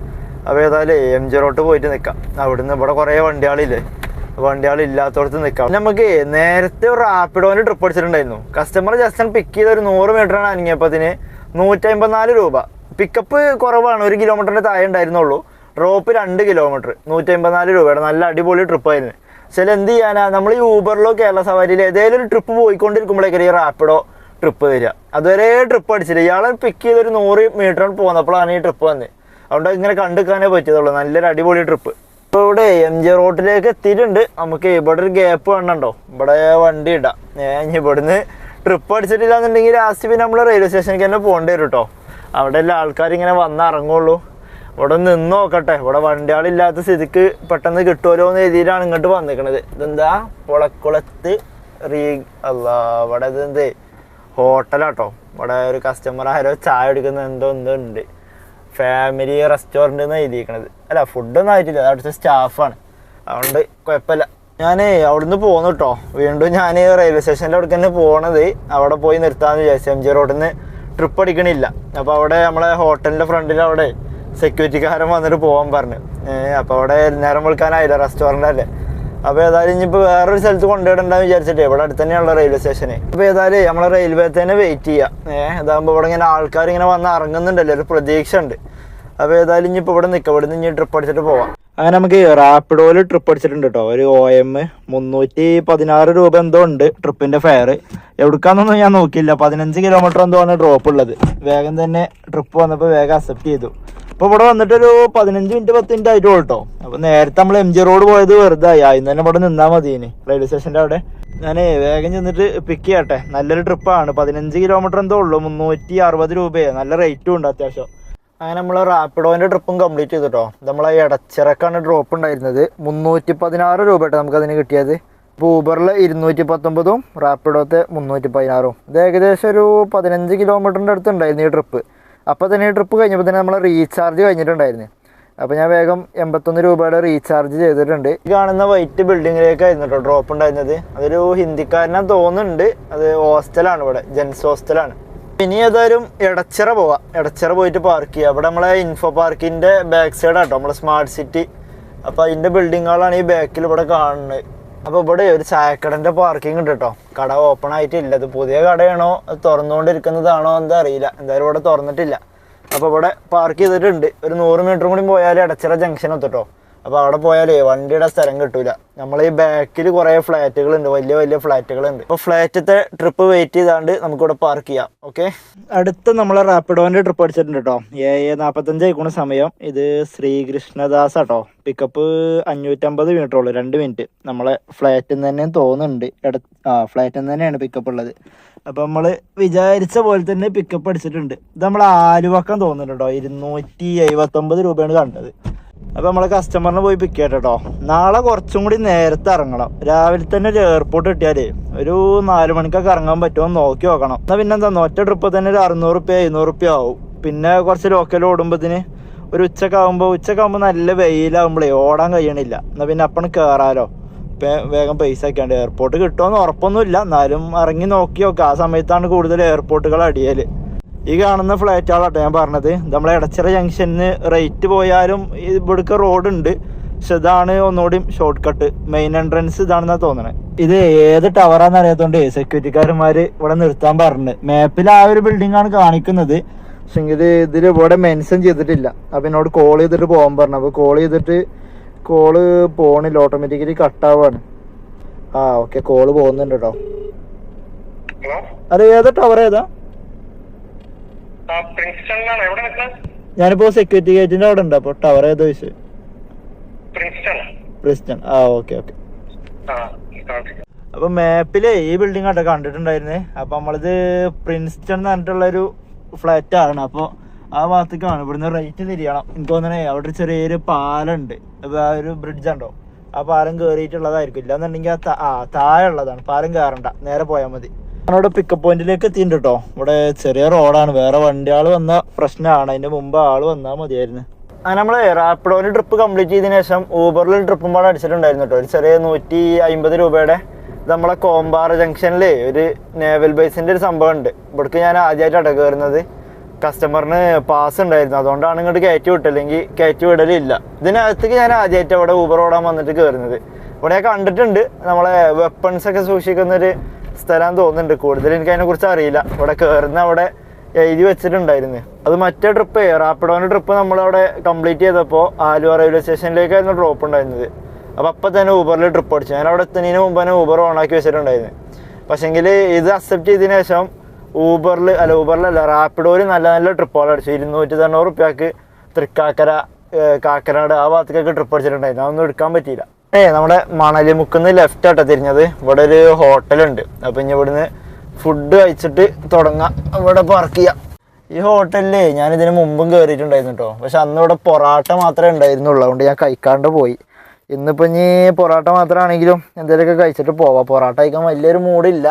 അപ്പോൾ ഏതായാലും MG റോഡ് പോയിട്ട് നിൽക്കാം. അവിടുന്ന് ഇവിടെ കുറേ വണ്ടികളില്ലാത്തടത്ത് നിൽക്കാം. നമുക്ക് നേരത്തെ ഒരു റാപ്പിഡോന് ട്രിപ്പ് അടിച്ചിട്ടുണ്ടായിരുന്നു. കസ്റ്റമർ ജസ്റ്റ് പിക്ക് ചെയ്ത ഒരു 100 മീറ്ററാണ് അനങ്ങിയപ്പത്തിന് 154 രൂപ. പിക്കപ്പ് കുറവാണ്, 1 കിലോമീറ്ററിൻ്റെ താഴെ ഉണ്ടായിരുന്നുള്ളൂ. ഡ്രോപ്പ് 2 കിലോമീറ്റർ, 154 രൂപയുടെ നല്ല അടിപൊളി ട്രിപ്പായിരുന്നു. ചില എന്ത് ചെയ്യാനാ, നമ്മൾ ഈ ഊബറിലോ കേരള സവാരിയിലോ ഏതെങ്കിലും ഒരു ട്രിപ്പ് പോയിക്കൊണ്ടിരിക്കുമ്പോഴേക്കും ഈ റാപ്പിഡോ ട്രിപ്പ് തരിക. അതുവരെ ട്രിപ്പ് അടിച്ചില്ല. ഇയാളെ പിക്ക് ചെയ്തൊരു 100 മീറ്റർ പോന്നപ്പോഴാണ് ഈ ട്രിപ്പ് വന്നത്. അതുകൊണ്ട് ഇങ്ങനെ കണ്ടുക്കാനേ പറ്റിയതുള്ളൂ. നല്ലൊരു അടിപൊളി ട്രിപ്പ്. ഇപ്പോൾ ഇവിടെ MG റോഡിലേക്ക് എത്തിയിട്ടുണ്ട്. നമുക്ക് ഇവിടെ ഒരു ഗ്യാപ്പ് വേണണ്ടോ, ഇവിടെ വണ്ടി ഇടാം. ഇവിടുന്ന് ട്രിപ്പ് അടിച്ചിട്ടില്ല എന്നുണ്ടെങ്കിൽ ലാസ്റ്റ് പിന്നെ നമ്മൾ റെയിൽവേ സ്റ്റേഷനിലേക്ക് തന്നെ പോകേണ്ടി വരും കേട്ടോ. അവിടെ എല്ലാ ആൾക്കാർ ഇങ്ങനെ വന്നിറങ്ങുള്ളൂ. ഇവിടെ നിന്ന് നോക്കട്ടെ. ഇവിടെ വണ്ടികളില്ലാത്ത സ്ഥിതിക്ക് പെട്ടെന്ന് കിട്ടുമല്ലോ എന്ന് രീതിയിലാണ് ഇങ്ങോട്ട് വന്നിരിക്കണത്. ഇതെന്താ പുളക്കുളത്ത് ഇവിടെ ഇതെന്ത് ഹോട്ടലാട്ടോ. ഇവിടെ ഒരു കസ്റ്റമർ ആരോ ചായ കുടിക്കുന്ന എന്തോ ഉണ്ട്. ഫാമിലി റെസ്റ്റോറൻറ്റ് എന്ന് എഴുതിയിരിക്കണത്. അല്ല, ഫുഡൊന്നും ആയിട്ടില്ല, അത് അവിടുത്തെ സ്റ്റാഫാണ്. അതുകൊണ്ട് കുഴപ്പമില്ല. ഞാൻ അവിടുന്ന് പോന്നു കേട്ടോ. വീണ്ടും ഞാൻ റെയിൽവേ സ്റ്റേഷൻ്റെ അവിടേക്ക് തന്നെ പോകണത്. അവിടെ പോയി നിർത്താമെന്ന് വിചാരിച്ചു. MG റോഡിൽ നിന്ന് ട്രിപ്പ് അടിക്കണില്ല. അപ്പോൾ അവിടെ നമ്മളെ ഹോട്ടലിൻ്റെ ഫ്രണ്ടിൽ അവിടെ സെക്യൂരിറ്റിക്കാരൻ വന്നിട്ട് പോകാൻ പറഞ്ഞു. അപ്പോൾ അവിടെ നേരം വിളിക്കാനായില്ല, റെസ്റ്റോറൻ്റ് അല്ലേ. അപ്പോൾ ഏതായാലും ഇനിയിപ്പോൾ വേറൊരു സ്ഥലത്ത് കൊണ്ടുപോയിടണ്ടെന്ന് വിചാരിച്ചിട്ട് ഇവിടെ അടുത്ത് തന്നെയുള്ള റെയിൽവേ സ്റ്റേഷന്. അപ്പോൾ ഏതായാലും നമ്മളെ റെയിൽവേ തന്നെ വെയിറ്റ് ചെയ്യാം. ഇതാകുമ്പോൾ ഇവിടെ ഇങ്ങനെ ആൾക്കാർ ഇങ്ങനെ വന്ന് ഇറങ്ങുന്നുണ്ടല്ലോ, ഒരു പ്രതീക്ഷ ഉണ്ട്. അപ്പോൾ ഏതായാലും ഇനിയിപ്പോൾ ഇവിടെ നിൽക്കാം. ഇവിടെ നിന്ന് ഇനി ട്രിപ്പ് അടിച്ചിട്ട് പോവാം. അങ്ങനെ നമുക്ക് റാപ്പിഡോയിൽ ട്രിപ്പ് അടിച്ചിട്ടുണ്ട് കേട്ടോ. ഒരു OM 316 രൂപ എന്തോ ഉണ്ട് ട്രിപ്പിന്റെ ഫെയർ. എവിടുക്കാന്നൊന്നും ഞാൻ നോക്കിയില്ല. 15 കിലോമീറ്റർ എന്തോ ആണ് ഡ്രോപ്പ് ഉള്ളത്. വേഗം തന്നെ ട്രിപ്പ് വന്നപ്പോൾ വേഗം അക്സെപ്റ്റ് ചെയ്തു. അപ്പോൾ ഇവിടെ വന്നിട്ടൊരു 15 മിനിറ്റ് 10 മിനിറ്റ് ആയിട്ടുള്ളൂ കേട്ടോ. അപ്പോൾ നേരത്തെ നമ്മൾ MG റോഡ് പോയത് വെറുതെ ആയി. ഇന്ന് തന്നെ ഇവിടെ നിന്നാൽ മതി. ഇനി റെയിൽവേ സ്റ്റേഷൻ്റെ അവിടെ ഞാൻ വേഗം ചെന്നിട്ട് പിക്ക് ചെയ്യട്ടെ. നല്ലൊരു ട്രിപ്പാണ്. 15 കിലോമീറ്റർ എന്തോ ഉള്ളൂ. 360 രൂപയാണ്. നല്ല റേറ്റും ഉണ്ട് അത്യാവശ്യം. അങ്ങനെ നമ്മൾ റാപ്പിഡോൻ്റെ ട്രിപ്പും കംപ്ലീറ്റ് ചെയ്തിട്ടോ. നമ്മളെ എടച്ചിറക്കാണ് ഡ്രോപ്പ് ഉണ്ടായിരുന്നത്. 316 രൂപ കേട്ടോ നമുക്കതിന് കിട്ടിയത്. ഇപ്പോൾ ഊബറിൽ 219 റാപ്പിഡോത്തെ 316. ഇത് ഏകദേശം ഒരു 15 കിലോമീറ്ററിൻ്റെ അടുത്ത് ഉണ്ടായിരുന്നു ഈ ട്രിപ്പ്. അപ്പോൾ തന്നെ ഈ ട്രിപ്പ് കഴിഞ്ഞപ്പോൾ തന്നെ നമ്മൾ റീചാർജ് കഴിഞ്ഞിട്ടുണ്ടായിരുന്നു. അപ്പോൾ ഞാൻ വേഗം 81 രൂപയുടെ റീചാർജ് ചെയ്തിട്ടുണ്ട്. ഈ കാണുന്ന വൈറ്റ് ബിൽഡിങ്ങിലേക്കായിരുന്നു കേട്ടോ ഡ്രോപ്പ് ഉണ്ടായിരുന്നത്. അതൊരു ഹിന്ദിക്കാരനെ തോന്നുന്നുണ്ട്. അത് ഹോസ്റ്റലാണ്, ഇവിടെ ജെൻസ് ഹോസ്റ്റലാണ്. ഇനി ഏതായാലും എടച്ചിറ പോവാം. എടച്ചിറ പോയിട്ട് പാർക്ക് ചെയ്യുക. അവിടെ നമ്മളെ ഇൻഫോ പാർക്കിൻ്റെ ബാക്ക് സൈഡാട്ടോ നമ്മളെ സ്മാർട്ട് സിറ്റി. അപ്പോൾ അതിൻ്റെ ബിൽഡിങ്ങുകളാണ് ഈ ബാക്കിൽ ഇവിടെ കാണുന്നത്. അപ്പോൾ ഇവിടെ ഒരു ചായക്കടൻ്റെ പാർക്കിംഗ് ഉണ്ട് കേട്ടോ. കട ഓപ്പൺ ആയിട്ടില്ല. അത് പുതിയ കടയാണോ അത് തുറന്നുകൊണ്ടിരിക്കുന്നതാണോ എന്താ അറിയില്ല. എന്തായാലും ഇവിടെ തുറന്നിട്ടില്ല. അപ്പോൾ ഇവിടെ പാർക്ക് ചെയ്തിട്ടുണ്ട്. ഒരു 100 മീറ്റർ കൂടി പോയാൽ എടച്ചിറ ജംഗ്ഷൻ എത്തിട്ടോ. അപ്പോൾ അവിടെ പോയാലേ വണ്ടിയുടെ സ്ഥലം കിട്ടൂല. നമ്മൾ ഈ ബാക്കിൽ കുറേ ഫ്ലാറ്റുകളുണ്ട്, വലിയ വലിയ ഫ്ലാറ്റുകളുണ്ട്. അപ്പോൾ ഫ്ലാറ്റത്തെ ട്രിപ്പ് വെയിറ്റ് ചെയ്താണ്ട് നമുക്കിവിടെ പാർക്ക് ചെയ്യാം. ഓക്കെ, അടുത്ത നമ്മൾ റാപ്പിഡോൻ്റെ ട്രിപ്പ് അടിച്ചിട്ടുണ്ട് കേട്ടോ. 7:45 ആയിക്കോണ സമയം. ഇത് ശ്രീകൃഷ്ണദാസ് കേട്ടോ. പിക്കപ്പ് 550 മീറ്റർ ഉള്ളൂ, 2 മിനിറ്റ്. നമ്മളെ ഫ്ലാറ്റിൽ നിന്ന് തന്നെ തോന്നുന്നുണ്ട്. ഫ്ലാറ്റിൽ നിന്ന് തന്നെയാണ് പിക്കപ്പ് ഉള്ളത്. അപ്പം നമ്മൾ വിചാരിച്ച പോലെ തന്നെ പിക്കപ്പ് അടിച്ചിട്ടുണ്ട്. ഇത് നമ്മൾ ആലുവക്കം തോന്നുന്നുണ്ട് കേട്ടോ. 279 രൂപയാണ് കണ്ടത്. അപ്പോൾ നമ്മളെ കസ്റ്റമറിനെ പോയി പിക്ക് ചെയ്യട്ടോ. നാളെ കുറച്ചും കൂടി നേരത്തെ ഇറങ്ങണം. രാവിലെ തന്നെ ഒരു എയർപോർട്ട് കിട്ടിയാലേ ഒരു 4 മണിക്കൊക്കെ ഇറങ്ങാൻ പറ്റുമോ നോക്കി നോക്കണം. എന്നാൽ പിന്നെ എന്താ ഒറ്റ ട്രിപ്പ് തന്നെ ഒരു 600 രൂപ 700 രൂപ ആവും. പിന്നെ കുറച്ച് ലോക്കൽ ഓടുമ്പോഴത്തിന് ഒരു ഉച്ചക്കാകുമ്പോൾ നല്ല വെയിലാകുമ്പോഴേ ഓടാൻ കഴിയണില്ല. എന്നാൽ പിന്നെ അപ്പം കയറാലോ. വേഗം പൈസ ആക്കിയാണ്ട് എയർപോർട്ട് കിട്ടുമെന്ന് ഉറപ്പൊന്നുമില്ല. എന്നാലും ഇറങ്ങി നോക്കി നോക്കാം. ആ സമയത്താണ് കൂടുതൽ എയർപോർട്ടുകൾ അടിയൽ. ഈ കാണുന്ന ഫ്ലാറ്റുകളാട്ടോ ഞാൻ പറഞ്ഞത്. നമ്മളെ എടച്ചിറ ജംഗ്ഷനിൽ റേറ്റ് പോയാലും ഇവിടേക്ക് റോഡുണ്ട്. പക്ഷെ ഇതാണ് ഒന്നുകൂടി ഷോർട്ട് കട്ട്. മെയിൻ എൻട്രൻസ് ഇതാണെന്നാണ് തോന്നണത്. ഇത് ഏത് ടവറാന്ന് അറിയാത്തതുകൊണ്ട് സെക്യൂരിറ്റിക്കാരന്മാർ ഇവിടെ നിർത്താൻ പറഞ്ഞു. മാപ്പിൽ ആ ഒരു ബിൽഡിംഗ് ആണ് കാണിക്കുന്നത്. പക്ഷെ ഇതിൽ ഇവിടെ മെൻഷൻ ചെയ്തിട്ടില്ല. അപ്പം എന്നോട് കോൾ ചെയ്തിട്ട് പോകാൻ പറഞ്ഞു. അപ്പോൾ കോള് പോണില്ല, ഓട്ടോമാറ്റിക്കലി കട്ടാവാണ്. ഓക്കെ, കോള് പോകുന്നുണ്ട് കേട്ടോ. അത് ഏതാ ടവർ ഏതാ? ഞാനിപ്പോ സെക്യൂരിറ്റി ഗേറ്റിന്റെ അവിടെ ഉണ്ട്. അപ്പൊ ടവർ ഏതാ ചോദിച്ചത്? പ്രിൻസ്റ്റൺ. ഓക്കെ. അപ്പൊ മാപ്പില് ഈ ബിൽഡിംഗ് ആട്ടോ കണ്ടിട്ടുണ്ടായിരുന്നേ. അപ്പൊ നമ്മളിത് പ്രിൻസ്റ്റൺ എന്ന് പറഞ്ഞിട്ടുള്ളൊരു ഫ്ലാറ്റ് ആണ്. അപ്പോൾ ആ ഭാഗത്തേക്കാണ്. ഇവിടുന്ന് റൈറ്റ് തിരിയണം. എനിക്ക് തോന്നണേ അവിടെ ഒരു ചെറിയൊരു പാലമുണ്ട്. ആ ഒരു ബ്രിഡ്ജ് ഉണ്ടോ, ആ പാലം കയറിയിട്ടുള്ളതായിരിക്കും. ഇല്ലാന്നുണ്ടെങ്കിൽ താഴെ ഉള്ളതാണ്. പാലം കയറണ്ട, നേരെ പോയാൽ മതി. ഞാനവിടെ പിക്കപ്പ് പോയിന്റിലേക്ക് എത്തിയിട്ടുണ്ട് കേട്ടോ. ഇവിടെ ചെറിയ റോഡാണ്. വേറെ വണ്ടിയാൾ വന്ന പ്രശ്നമാണ്. അതിന്റെ മുമ്പ് ആള് വന്നാൽ മതിയായിരുന്നു. അങ്ങനെ നമ്മൾ റാപ്പിഡോന് ട്രിപ്പ് കംപ്ലീറ്റ് ചെയ്തതിനു ശേഷം ഊബറിൽ ട്രിപ്പും പാടെ അടിച്ചിട്ടുണ്ടായിരുന്നു കേട്ടോ. ഒരു ചെറിയ 150 രൂപയുടെ. ഇത് നമ്മളെ കോമ്പാറ ജംഗ്ഷനിൽ ഒരു നേവൽ ബേസിന്റെ ഒരു സംഭവം ഉണ്ട്. ഇവിടേക്ക് ഞാൻ ആദ്യമായിട്ടാണ് കയറുന്നത്. കസ്റ്റമറിന് പാസ് ഉണ്ടായിരുന്നു, അതുകൊണ്ടാണ് ഇങ്ങോട്ട് കയറ്റി വിട്ടില്ലെങ്കിൽ കയറ്റി വിടലില്ല. ഇതിനകത്തേക്ക് ഞാൻ ആദ്യമായിട്ട് അവിടെ ഊബർ ഓടാൻ വന്നിട്ട് കയറുന്നത്. ഇവിടെ ഞാൻ കണ്ടിട്ടുണ്ട് നമ്മളെ വെപ്പൺസ് ഒക്കെ സൂക്ഷിക്കുന്നൊരു സ്ഥലം തോന്നുന്നുണ്ട്. കൂടുതൽ എനിക്ക് അതിനെക്കുറിച്ച് അറിയില്ല. ഇവിടെ കയറുന്ന അവിടെ എഴുതി വെച്ചിട്ടുണ്ടായിരുന്നു. അത് മറ്റേ ട്രിപ്പ് റാപ്പിഡോൻ്റെ ട്രിപ്പ് നമ്മളവിടെ കംപ്ലീറ്റ് ചെയ്തപ്പോൾ ആലുവ റെയിൽവേ സ്റ്റേഷനിലേക്കായിരുന്നു ഡ്രോപ്പ് ഉണ്ടായിരുന്നത്. അപ്പം തന്നെ ഊബറിൽ ട്രിപ്പ് അടിച്ചു. ഞാൻ അവിടെ എത്തുന്നതിന് മുമ്പ് തന്നെ ഊബർ ഓണാക്കി വെച്ചിട്ടുണ്ടായിരുന്നു. പക്ഷേങ്കിൽ ഇത് അക്സെപ്റ്റ് ചെയ്തതിന് ശേഷം ഊബറിലല്ല റാപ്പിഡോയിൽ നല്ല നല്ല ട്രിപ്പുകൾ അടിച്ചു. 290 രൂപയ്ക്ക് തൃക്കാക്കര, കാക്കനാട് ആ ഭാഗത്തേക്കൊക്കെ ട്രിപ്പ് അടിച്ചിട്ടുണ്ടായിരുന്നു. അതൊന്നും എടുക്കാൻ പറ്റിയില്ല. നമ്മുടെ മണലിമുക്കുന്ന് ലെഫ്റ്റ് ആട്ടോ തിരിഞ്ഞത്. ഇവിടെ ഒരു ഹോട്ടലുണ്ട്. അപ്പം ഇനി ഇവിടുന്ന് ഫുഡ് കഴിച്ചിട്ട് തുടങ്ങാം. ഇവിടെ പാർക്ക് ചെയ്യാം. ഈ ഹോട്ടലിൽ ഞാനിതിന് മുമ്പും കയറിയിട്ടുണ്ടായിരുന്നു കേട്ടോ. പക്ഷെ അന്ന് ഇവിടെ പൊറാട്ട മാത്രമേ ഉണ്ടായിരുന്നുള്ളൂ. അതുകൊണ്ട് ഞാൻ കഴിക്കാണ്ട് പോയി. ഇന്നിപ്പോൾ ഇനി പൊറാട്ട മാത്രമാണെങ്കിലും എന്തെങ്കിലുമൊക്കെ കഴിച്ചിട്ട് പോവാം. പൊറാട്ട കഴിക്കാൻ വലിയൊരു മൂഡില്ല.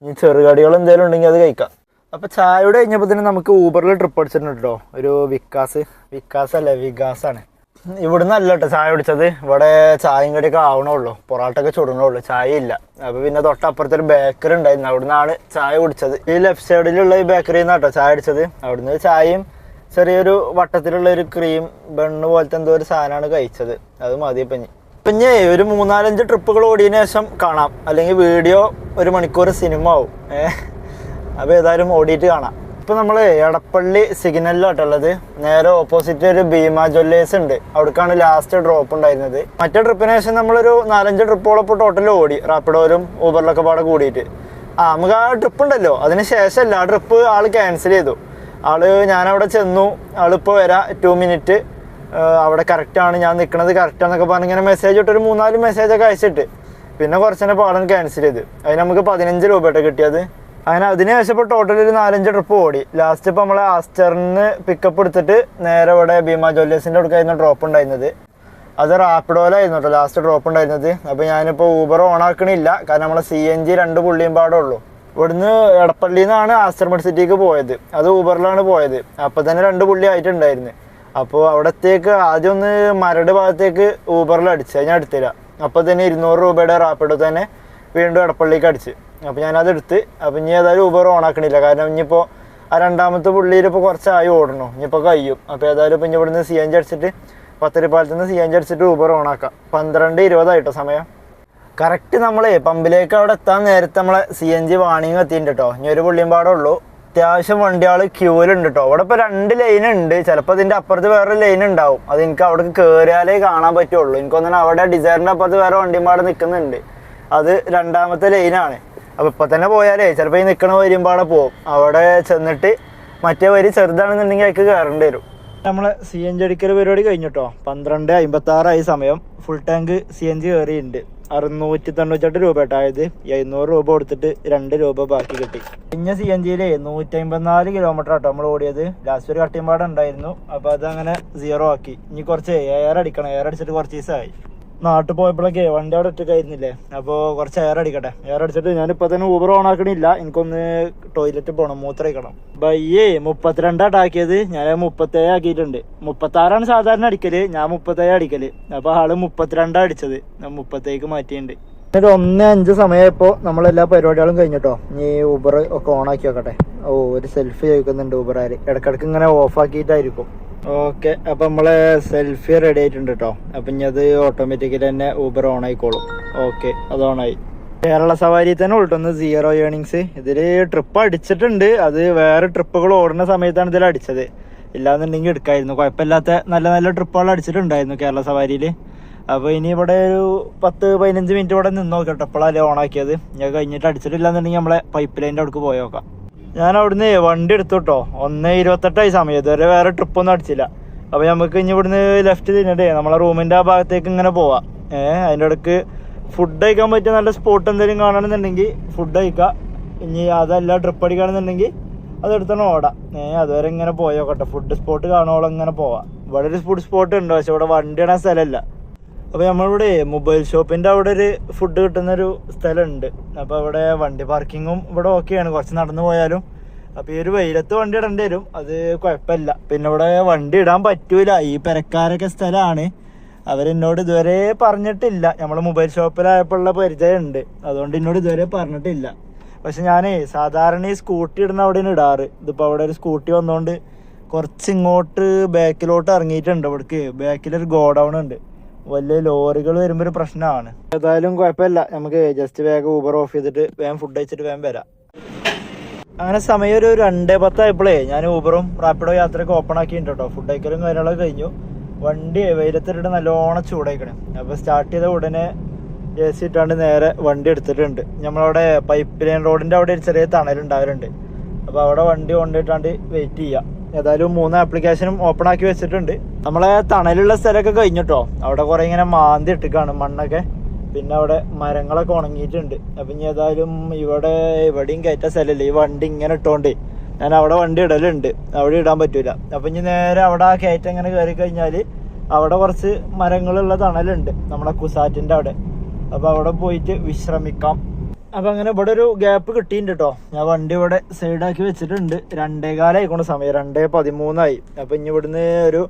ഇനി ചെറുകടികൾ എന്തെങ്കിലും ഉണ്ടെങ്കിൽ അത് കഴിക്കാം. അപ്പോൾ ചായയുടെ കഴിഞ്ഞപ്പോൾ തന്നെ നമുക്ക് ഊബറിൽ ട്രിപ്പ് അടിച്ചിട്ടുണ്ട് കേട്ടോ. ഒരു വികാസാണ്. ഇവിടുന്ന് അല്ല കേട്ടോ ചായ കുടിച്ചത്. ഇവിടെ ചായയും കടിയൊക്കെ ആവണുള്ളൂ. പൊറാട്ടൊക്കെ ചുടണുള്ളൂ, ചായ ഇല്ല. അപ്പോൾ പിന്നെ തൊട്ടപ്പുറത്തൊരു ബേക്കറി ഉണ്ടായിരുന്നു. അവിടുന്നാണ് ചായ കുടിച്ചത്. ഈ ലെഫ്റ്റ് സൈഡിലുള്ള ഈ ബേക്കറിയിൽ നിന്നാണ് കേട്ടോ ചായ അടിച്ചത്. അവിടുന്ന് ചായയും ചെറിയൊരു വട്ടത്തിലുള്ള ഒരു ക്രീം ബണ്ണ് പോലത്തെ എന്തോ ഒരു സാധനമാണ് കഴിച്ചത്. അത് മതി. പിന്നെ ഒരു 3-4 ട്രിപ്പുകൾ ഓടിയതിനു ശേഷം കാണാം. അല്ലെങ്കിൽ വീഡിയോ 1 മണിക്കൂർ സിനിമ ആവും. അപ്പോൾ ഏതായാലും ഓടിയിട്ട് കാണാം. ഇപ്പോൾ നമ്മൾ എടപ്പള്ളി സിഗ്നലിലാട്ടുള്ളത്. നേരെ ഓപ്പോസിറ്റ് ഒരു ഭീമ ജ്വല്ലേഴ്സ് ഉണ്ട്, അവിടേക്കാണ് ലാസ്റ്റ് ഡ്രോപ്പ് ഉണ്ടായിരുന്നത്. മറ്റേ ട്രിപ്പിന് ശേഷം നമ്മളൊരു 4-5 ട്രിപ്പോളം ഇപ്പോൾ ടോട്ടൽ ഓടി, റാപ്പിഡോയിലും ഊബറിലൊക്കെ പാടെ കൂടിയിട്ട്. നമുക്ക് ആ ട്രിപ്പ് ഉണ്ടല്ലോ, അതിന് ശേഷമല്ല ആ ട്രിപ്പ് ആൾ ക്യാൻസൽ ചെയ്തു. ഞാനവിടെ ചെന്നു, ആളിപ്പോൾ വരാം 2 മിനിറ്റ് അവിടെ കറക്റ്റാണ്, ഞാൻ നിൽക്കുന്നത് കറക്റ്റാന്നൊക്കെ പറഞ്ഞ് ഇങ്ങനെ മെസ്സേജ് ഇട്ട് ഒരു 3-4 മെസ്സേജൊക്കെ അയച്ചിട്ട് പിന്നെ കുറച്ചെന്നെ പാടം ക്യാൻസൽ ചെയ്ത്. അതിന് നമുക്ക് 15 രൂപ കിട്ടിയത്. അങ്ങനെ അതിന് ശേഷം ഇപ്പോൾ ടോട്ടൽ ഒരു 4-5 ട്രിപ്പ് ഓടി. ലാസ്റ്റ് ഇപ്പോൾ നമ്മളെ ആസ്റ്ററിന് പിക്കപ്പ് എടുത്തിട്ട് നേരെ ഇവിടെ ഭീമ ജ്വല്ലേഴ്സിൻ്റെ അടുക്കായിരുന്നു ഡ്രോപ്പ് ഉണ്ടായിരുന്നത്. അത് റാപ്പിഡോയിലായിരുന്നു കേട്ടോ ലാസ്റ്റ് ഡ്രോപ്പ് ഉണ്ടായിരുന്നത്. അപ്പോൾ ഞാനിപ്പോൾ ഊബർ ഓൺ ആക്കണില്ല, കാരണം നമ്മളെ CNG 2 പുള്ളിയും പാടേ ഉള്ളൂ. ഇവിടുന്ന് എടപ്പള്ളിയിൽ നിന്നാണ് ആസ്റ്റർ മെഡ്സിറ്റിക്ക് പോയത്, അത് ഊബറിലാണ് പോയത്. അപ്പോൾ തന്നെ 2 പുള്ളി ആയിട്ടുണ്ടായിരുന്നു. അപ്പോൾ അവിടത്തേക്ക് ആദ്യം ഒന്ന് മരട് ഭാഗത്തേക്ക് ഊബറിൽ അടിച്ച്, ഞാൻ എടുത്തില്ല. അപ്പോൾ തന്നെ 200 രൂപയുടെ റാപ്പിഡോ തന്നെ വീണ്ടും എടപ്പള്ളിക്ക് അടിച്ച്. അപ്പോൾ ഞാനതെടുത്ത്. അപ്പോൾ ഇനി ഏതായാലും ഊബർ ഓൺ ആക്കണില്ല, കാരണം ഇനിയിപ്പോൾ ആ 2ാമത്തെ പുള്ളിയിൽ ഇപ്പോൾ കുറച്ചായി ഓടണോ, ഇനിയിപ്പോൾ കഴിയും. അപ്പോൾ ഏതായാലും ഇപ്പോൾ ഇനി ഇവിടുന്ന് CNG അടിച്ചിട്ട് പത്തരിപ്പാലത്ത് നിന്ന് CNG അടിച്ചിട്ട് ഊബർ ഓൺ ആക്കാം. 12:20 സമയം. കറക്റ്റ് നമ്മളെ പമ്പിലേക്ക് അവിടെ എത്താൻ നേരത്തെ നമ്മളെ CNG വാണിങ് എത്തിയിട്ടുണ്ട് കേട്ടോ. ഇനി ഒരു പുള്ളിയും പാടേ ഉള്ളൂ. അത്യാവശ്യം വണ്ടികൾ ക്യൂവിലുണ്ട് കേട്ടോ. അവിടെ ഇപ്പോൾ 2 ലൈൻ ഉണ്ട്, ചിലപ്പോൾ അതിൻ്റെ അപ്പുറത്ത് വേറെ ലൈൻ ഉണ്ടാവും. അത് എനിക്ക് അവിടെ കയറിയാലേ കാണാൻ പറ്റുള്ളൂ. എനിക്കൊന്നും അവിടെ ഡിസൈറിൻ്റെ അപ്പുറത്ത് വേറെ വണ്ടിയും പാടെ നിൽക്കുന്നുണ്ട്, അത് 2ാമത്തെ ലൈനാണ്. അപ്പോൾ ഇപ്പോൾ തന്നെ പോയാലേ ചിലപ്പോൾ ഈ നിൽക്കണ വരിയുമ്പാടെ പോകും. അവിടെ ചെന്നിട്ട് മറ്റേ വരി ചെറുതാണെന്നുണ്ടെങ്കിൽ അതിലേക്ക് കയറേണ്ടി വരും. നമ്മളെ CNG അടിക്കൽ പരിപാടി കഴിഞ്ഞിട്ടോ. 12:56 സമയം. ഫുൾ ടാങ്ക് CNG കയറിയിട്ടുണ്ട്. 698 രൂപ കേട്ടോ. അതായത് 700 രൂപ കൊടുത്തിട്ട് 2 രൂപ ബാക്കി കിട്ടി. പിന്നെ CNGയിൽ 154 കിലോമീറ്റർ ആട്ടോ നമ്മൾ ഓടിയത്. ലാസ്റ്റ് ഒരു കട്ടിയമ്പാട് ഉണ്ടായിരുന്നു, അപ്പോൾ അതങ്ങനെ 0 ആക്കി. ഇനി കുറച്ച് എയർ അടിക്കണം. എയർ അടിച്ചിട്ട് കുറച്ച് ദിവസമായി. നാട്ടിൽ പോയപ്പോഴൊക്കെ വണ്ടി അവിടെ ഇട്ടിട്ടായിരുന്നില്ലേ, അപ്പോൾ കുറച്ച് എയർ അടിക്കട്ടെ. എയർ അടിച്ചിട്ട് ഞാനിപ്പോൾ തന്നെ ഊബർ ഓൺ ആക്കണില്ല, എനിക്കൊന്ന് ടോയ്ലറ്റ് പോകണം, മൂത്രയിക്കണം. ബയ്യേ 32 ആക്കിയത്, ഞാൻ 37 ആക്കിയിട്ടുണ്ട്. 36 സാധാരണ അടിക്കല്, ഞാൻ 37 അടിക്കല്. അപ്പോൾ ആള് 32 അടിച്ചത്, 37 മാറ്റിയിട്ടുണ്ട്. ഒരു 1:05 സമയമായപ്പോൾ നമ്മളെല്ലാ പരിപാടികളും കഴിഞ്ഞിട്ടോ. ഇനി ഊബർ ഒക്കെ ഓൺ ആക്കി വെക്കട്ടെ. ഒരു സെൽഫി ചോദിക്കുന്നുണ്ട് ഊബറുകാർ, ഇടയ്ക്കിടയ്ക്ക് ഇങ്ങനെ ഓഫ് ആക്കിയിട്ടായിരിക്കും. ഓക്കെ, അപ്പം നമ്മളെ സെൽഫി റെഡി ആയിട്ടുണ്ട് കേട്ടോ. അപ്പം ഇനി അത് ഓട്ടോമാറ്റിക്കലി തന്നെ ഊബർ ഓൺ ആയിക്കോളും. ഓക്കെ, അത് ഓണായി. കേരള സവാരി തന്നെ ഉള്ളു 0 ഏണിങ്സ്. ഇതിൽ ട്രിപ്പ് അടിച്ചിട്ടുണ്ട്, അത് വേറെ ട്രിപ്പുകൾ ഓടുന്ന സമയത്താണ് ഇതിൽ അടിച്ചത്. ഇല്ലാന്നുണ്ടെങ്കിൽ എടുക്കായിരുന്നു. കുഴപ്പമില്ലാത്ത നല്ല നല്ല ട്രിപ്പുകൾ അടിച്ചിട്ടുണ്ടായിരുന്നു കേരള സവാരിയിൽ. അപ്പോൾ ഇനി ഇവിടെ ഒരു 10-15 മിനിറ്റ് ഇവിടെ നിന്ന് നോക്കട്ടെ, എപ്പോഴല്ലേ ഓണാക്കിയത്. ഞാൻ കഴിഞ്ഞിട്ട് അടിച്ചിട്ടില്ലാന്നുണ്ടെങ്കിൽ നമ്മളെ പൈപ്പ് ലൈൻ്റെ അവിടേക്ക് പോയി നോക്കാം. ഞാൻ അവിടുന്ന് വണ്ടി എടുത്തു കേട്ടോ. 1:28 സമയം. ഇതുവരെ വേറെ ട്രിപ്പൊന്നും അടിച്ചില്ല. അപ്പോൾ നമുക്ക് ഇനി ഇവിടുന്ന് ലെഫ്റ്റ് തിരിഞ്ഞിട്ടേ നമ്മളെ റൂമിൻ്റെ ആ ഭാഗത്തേക്ക് ഇങ്ങനെ പോവാം. അതിൻ്റെ ഇടയ്ക്ക് ഫുഡ് കഴിക്കാൻ പറ്റിയ നല്ല സ്പോട്ട് എന്തെങ്കിലും കാണണമെന്നുണ്ടെങ്കിൽ ഫുഡ് കഴിക്കാം. ഇനി അതല്ല ട്രിപ്പ് അടിക്കുകയാണെന്നുണ്ടെങ്കിൽ അതെടുത്തോണം ഓടാം. അതുവരെ ഇങ്ങനെ പോയോക്കട്ടെ, ഫുഡ് സ്പോട്ട് കാണുവോളം ഇങ്ങനെ പോവാം. ഇവിടെ ഒരു ഫുഡ് സ്പോട്ട് ഉണ്ട്, പക്ഷെ ഇവിടെ വണ്ടി ഇടാൻ സ്ഥലമില്ല. അപ്പോൾ നമ്മളിവിടെ മൊബൈൽ ഷോപ്പിൻ്റെ അവിടെ ഒരു ഫുഡ് കിട്ടുന്നൊരു സ്ഥലമുണ്ട്. അപ്പോൾ അവിടെ വണ്ടി പാർക്കിങ്ങും ഇവിടെ ഓക്കെയാണ്, കുറച്ച് നടന്നു പോയാലും. അപ്പോൾ ഈ ഒരു വെയിലത്ത് വണ്ടി ഇടേണ്ടി വരും, അത് കുഴപ്പമില്ല. പിന്നെ ഇവിടെ വണ്ടി ഇടാൻ പറ്റൂല, ഈ പെരക്കാരൊക്കെ സ്ഥലമാണ്. അവരെന്നോട് ഇതുവരെ പറഞ്ഞിട്ടില്ല. നമ്മൾ മൊബൈൽ ഷോപ്പിലായപ്പോഴുള്ള പരിചയമുണ്ട്, അതുകൊണ്ട് എന്നോട് ഇതുവരെ പറഞ്ഞിട്ടില്ല. പക്ഷെ ഞാൻ സാധാരണ ഈ സ്കൂട്ടി ഇടുന്ന അവിടെയാണ് ഇടാറ്. ഇതിപ്പോൾ അവിടെ ഒരു സ്കൂട്ടി വന്നുകൊണ്ട് കുറച്ച് ഇങ്ങോട്ട് ബാക്കിലോട്ട് ഇറങ്ങിയിട്ടുണ്ട്. ഇവിടേക്ക് ബാക്കിലൊരു ഗോഡൗൺ ഉണ്ട്, വലിയ ലോറികൾ വരുമ്പോൾ ഒരു പ്രശ്നമാണ്. ഏതായാലും കുഴപ്പമില്ല, നമുക്ക് ജസ്റ്റ് വേഗം ഊബർ ഓഫ് ചെയ്തിട്ട് വേഗം ഫുഡ് കഴിച്ചിട്ട് വേഗം വരാം. അങ്ങനെ സമയം ഒരു 2:10 ആയപ്പോഴേ ഞാൻ ഊബറും റാപ്പിഡോ യാത്രയൊക്കെ ഓപ്പൺ ആക്കിയിട്ടുണ്ട് കേട്ടോ. ഫുഡ് കഴിക്കലും കാര്യങ്ങളൊക്കെ കഴിഞ്ഞു. വണ്ടി വെയിലത്തിട്ട് നല്ലോണം ചൂടായിക്കണം. അപ്പോൾ സ്റ്റാർട്ട് ചെയ്ത ഉടനെ AC ഇട്ടാണ്ട് നേരെ വണ്ടി എടുത്തിട്ടുണ്ട്. നമ്മളവിടെ പൈപ്പ് ലൈൻ റോഡിൻ്റെ അവിടെ ഒരു ചെറിയ തണലുണ്ടാവലുണ്ട്. അപ്പോൾ അവിടെ വണ്ടി കൊണ്ടിട്ടാണ്ട് വെയിറ്റ് ചെയ്യാം. ഏതായാലും 3 ആപ്ലിക്കേഷനും ഓപ്പൺ ആക്കി വെച്ചിട്ടുണ്ട്. നമ്മളെ തണലുള്ള സ്ഥലമൊക്കെ കഴിഞ്ഞിട്ടോ. അവിടെ കുറേ ഇങ്ങനെ മാന്തി ഇട്ടിക്കാണ് മണ്ണൊക്കെ. പിന്നെ അവിടെ മരങ്ങളൊക്കെ ഉണങ്ങിയിട്ടുണ്ട്. അപ്പം ഇനി ഏതായാലും ഇവിടെയും കയറ്റ സ്ഥലമില്ല, ഈ വണ്ടി ഇങ്ങനെ ഇട്ടോണ്ട് ഞാൻ അവിടെ വണ്ടി ഇടലുണ്ട്, അവിടെ ഇടാൻ പറ്റൂല. അപ്പം ഇനി നേരെ അവിടെ ആ കയറ്റം ഇങ്ങനെ കയറി കഴിഞ്ഞാൽ അവിടെ കുറച്ച് മരങ്ങളുള്ള തണലുണ്ട് നമ്മളെ കുസാറ്റിൻ്റെ അവിടെ. അപ്പോൾ അവിടെ പോയിട്ട് വിശ്രമിക്കാം. അപ്പം അങ്ങനെ ഇവിടെ ഒരു ഗ്യാപ്പ് കിട്ടിയിട്ടുണ്ട് കേട്ടോ. ഞാൻ വണ്ടി ഇവിടെ സൈഡാക്കി വെച്ചിട്ടുണ്ട്. 2:15 ആയിക്കോണ സമയം, 2:13 അപ്പം ഇനി ഇവിടുന്ന് ഒരു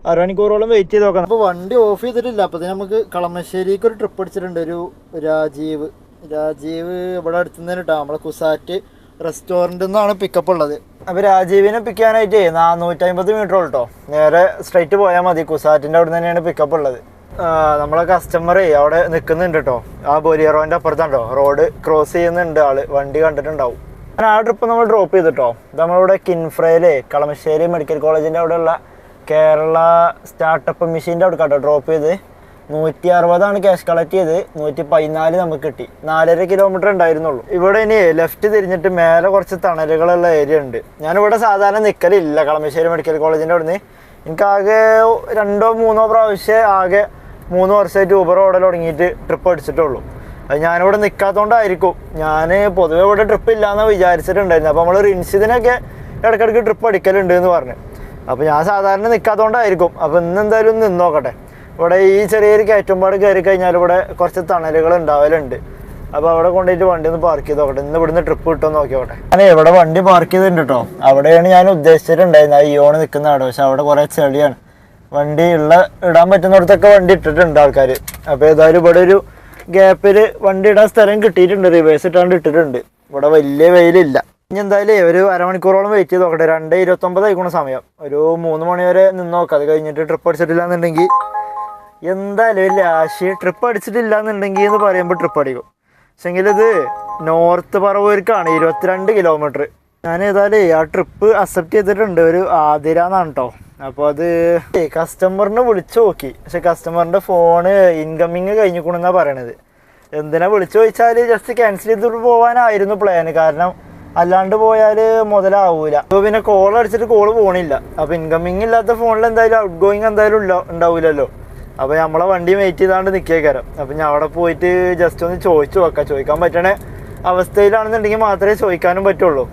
6 മണിക്കൂറോളം വെയിറ്റ് ചെയ്ത് നോക്കണം. അപ്പോൾ വണ്ടി ഓഫ് ചെയ്തിട്ടില്ല. അപ്പോൾ നമുക്ക് കളമശ്ശേരിക്ക് ഒരു ട്രിപ്പ് അടിച്ചിട്ടുണ്ട്. ഒരു രാജീവ് ഇവിടെ അടുത്തുനിന്ന് കേട്ടോ. നമ്മളെ കുസാറ്റ് റെസ്റ്റോറൻറ്റിൽ നിന്നാണ് പിക്കപ്പ് ഉള്ളത്. അപ്പോൾ രാജീവിനെ പിക്ക് ചെയ്യാനായിട്ട് 450 മീറ്റർ കേട്ടോ. നേരെ സ്ട്രൈറ്റ് പോയാൽ മതി. കുസാറ്റിൻ്റെ അവിടെ തന്നെയാണ് പിക്കപ്പ് ഉള്ളത്. നമ്മളെ കസ്റ്റമർ അവിടെ നിൽക്കുന്നുണ്ട് കേട്ടോ. ആ ബൊലിയറോൻ്റെ അപ്പുറത്താണ്ടോ റോഡ് ക്രോസ് ചെയ്യുന്നുണ്ട് ആള്, വണ്ടി കണ്ടിട്ടുണ്ടാവും. ഞാൻ ആ ട്രിപ്പ് നമ്മൾ ഡ്രോപ്പ് ചെയ്തിട്ടോ. നമ്മളിവിടെ കിൻഫ്രയിലെ കളമശ്ശേരി മെഡിക്കൽ കോളേജിൻ്റെ അവിടെയുള്ള കേരള സ്റ്റാർട്ടപ്പ് മെഷീൻ്റെ അവിടെ കേട്ടോ ഡ്രോപ്പ് ചെയ്ത്. 160 ക്യാഷ് കളക്ട് ചെയ്ത് 114 നമുക്ക് കിട്ടി. 4.5 കിലോമീറ്റർ ഉണ്ടായിരുന്നുള്ളൂ. ഇവിടെ ഇനി ലെഫ്റ്റ് തിരിഞ്ഞിട്ട് മേലെ കുറച്ച് തണലുകളുള്ള ഏരിയ ഉണ്ട്. ഞാനിവിടെ സാധാരണ നിൽക്കലില്ല കളമശ്ശേരി മെഡിക്കൽ കോളേജിൻ്റെ അവിടെ നിന്ന്. എനിക്കാകെ 2-3 പ്രാവശ്യം ആകെ 3 വർഷമായിട്ട് ഊബർ ഓടൽ തുടങ്ങിയിട്ട് ട്രിപ്പ് അടിച്ചിട്ടുള്ളൂ. അത് ഞാനിവിടെ നിൽക്കാത്തതുകൊണ്ടായിരിക്കും. ഞാൻ പൊതുവെ ഇവിടെ ട്രിപ്പ് ഇല്ലയെന്ന് വിചാരിച്ചിട്ടുണ്ടായിരുന്നു. അപ്പോൾ നമ്മൾ റിൻസിദിനൊക്കെ ഇടയ്ക്കിടയ്ക്ക് ട്രിപ്പ് അടിക്കലുണ്ട് എന്ന് പറഞ്ഞു. അപ്പോൾ ഞാൻ സാധാരണ നിൽക്കാത്തതുകൊണ്ടായിരിക്കും. അപ്പോൾ ഇന്ന് എന്തായാലും നിന്ന് നോക്കട്ടെ. ഇവിടെ ഈ ചെറിയൊരു കയറ്റുമ്പാട് കയറി കഴിഞ്ഞാൽ ഇവിടെ കുറച്ച് തണലുകൾ ഉണ്ടാവലുണ്ട്. അപ്പോൾ അവിടെ കൊണ്ടുപോയിട്ട് വണ്ടി ഒന്ന് പാർക്ക് ചെയ്ത് നോക്കട്ടെ. ഇന്ന് ഇവിടുന്ന് ട്രിപ്പ് കിട്ടുമെന്ന് നോക്കിയോട്ടെ. ഞാൻ ഇവിടെ വണ്ടി പാർക്ക് ചെയ്തിട്ടുണ്ട് കേട്ടോ. അവിടെയാണ് ഞാൻ ഉദ്ദേശിച്ചിട്ടുണ്ടായിരുന്നത്, ആ ഇയോണ് നിൽക്കുന്ന അവിടെ. പക്ഷെ അവിടെ കുറേ ചെളിയാണ്. വണ്ടി ഇടാൻ പറ്റുന്നിടത്തൊക്കെ വണ്ടി ഇട്ടിട്ടുണ്ട് ആൾക്കാർ. അപ്പോൾ ഏതായാലും ഇവിടെ ഒരു ഗ്യാപ്പിൽ വണ്ടി ഇടാൻ സ്ഥലം കിട്ടിയിട്ടുണ്ട്. റിവേഴ്സ് ഇട്ടാണ്ട് ഇട്ടിട്ടുണ്ട്. ഇവിടെ വലിയ വെയിലില്ല. ഇനി എന്തായാലും ഒരു അരമണിക്കൂറോളം വെയിറ്റ് ചെയ്ത് നോക്കട്ടെ. 2:29 ആയിക്കോണ സമയം. ഒരു 3 മണി വരെ നിന്ന് നോക്കാം. അത് കഴിഞ്ഞിട്ട് ട്രിപ്പ് അടിച്ചിട്ടില്ല എന്നുണ്ടെങ്കിൽ എന്തായാലും ലാശി ട്രിപ്പ് അടിച്ചിട്ടില്ല എന്നുണ്ടെങ്കിൽ എന്ന് പറയുമ്പോൾ ട്രിപ്പ് അടിക്കും. പക്ഷെങ്കിൽ ഇത് നോർത്ത് പറവൂർക്കാണ് 22 കിലോമീറ്റർ. ഞാൻ ഏതായാലും ആ ട്രിപ്പ് അക്സെപ്റ്റ് ചെയ്തിട്ടുണ്ട്. ഒരു ആതിര എന്നാണ് കേട്ടോ. അപ്പോൾ അത് കസ്റ്റമറിനെ വിളിച്ചു നോക്കി. പക്ഷെ കസ്റ്റമറിൻ്റെ ഫോണ് ഇൻകമ്മിങ് കഴിഞ്ഞിക്കൊണ്ടെന്നാണ് പറയണത്. എന്തിനാ വിളിച്ചു ചോദിച്ചാൽ ജസ്റ്റ് ക്യാൻസൽ ചെയ്തിട്ട് പോകാനായിരുന്നു പ്ലാന്. കാരണം അല്ലാണ്ട് പോയാൽ മുതലാവൂല. അപ്പോൾ പിന്നെ കോൾ അടിച്ചിട്ട് കോള് പോകണില്ല. അപ്പോൾ ഇൻകമ്മിങ് ഇല്ലാത്ത ഫോണിൽ എന്തായാലും ഔട്ട് ഗോയിങ് എന്തായാലും ഉണ്ടാവില്ലല്ലോ. അപ്പോൾ നമ്മളെ വണ്ടി വെയിറ്റ് ചെയ്താണ്ട് നിൽക്കേക്കാരം. അപ്പോൾ ഞാൻ അവിടെ പോയിട്ട് ജസ്റ്റ് ഒന്ന് ചോദിച്ചു നോക്കാം. ചോദിക്കാൻ പറ്റണ അവസ്ഥയിലാണെന്നുണ്ടെങ്കിൽ മാത്രമേ ചോദിക്കാനും പറ്റുള്ളൂ.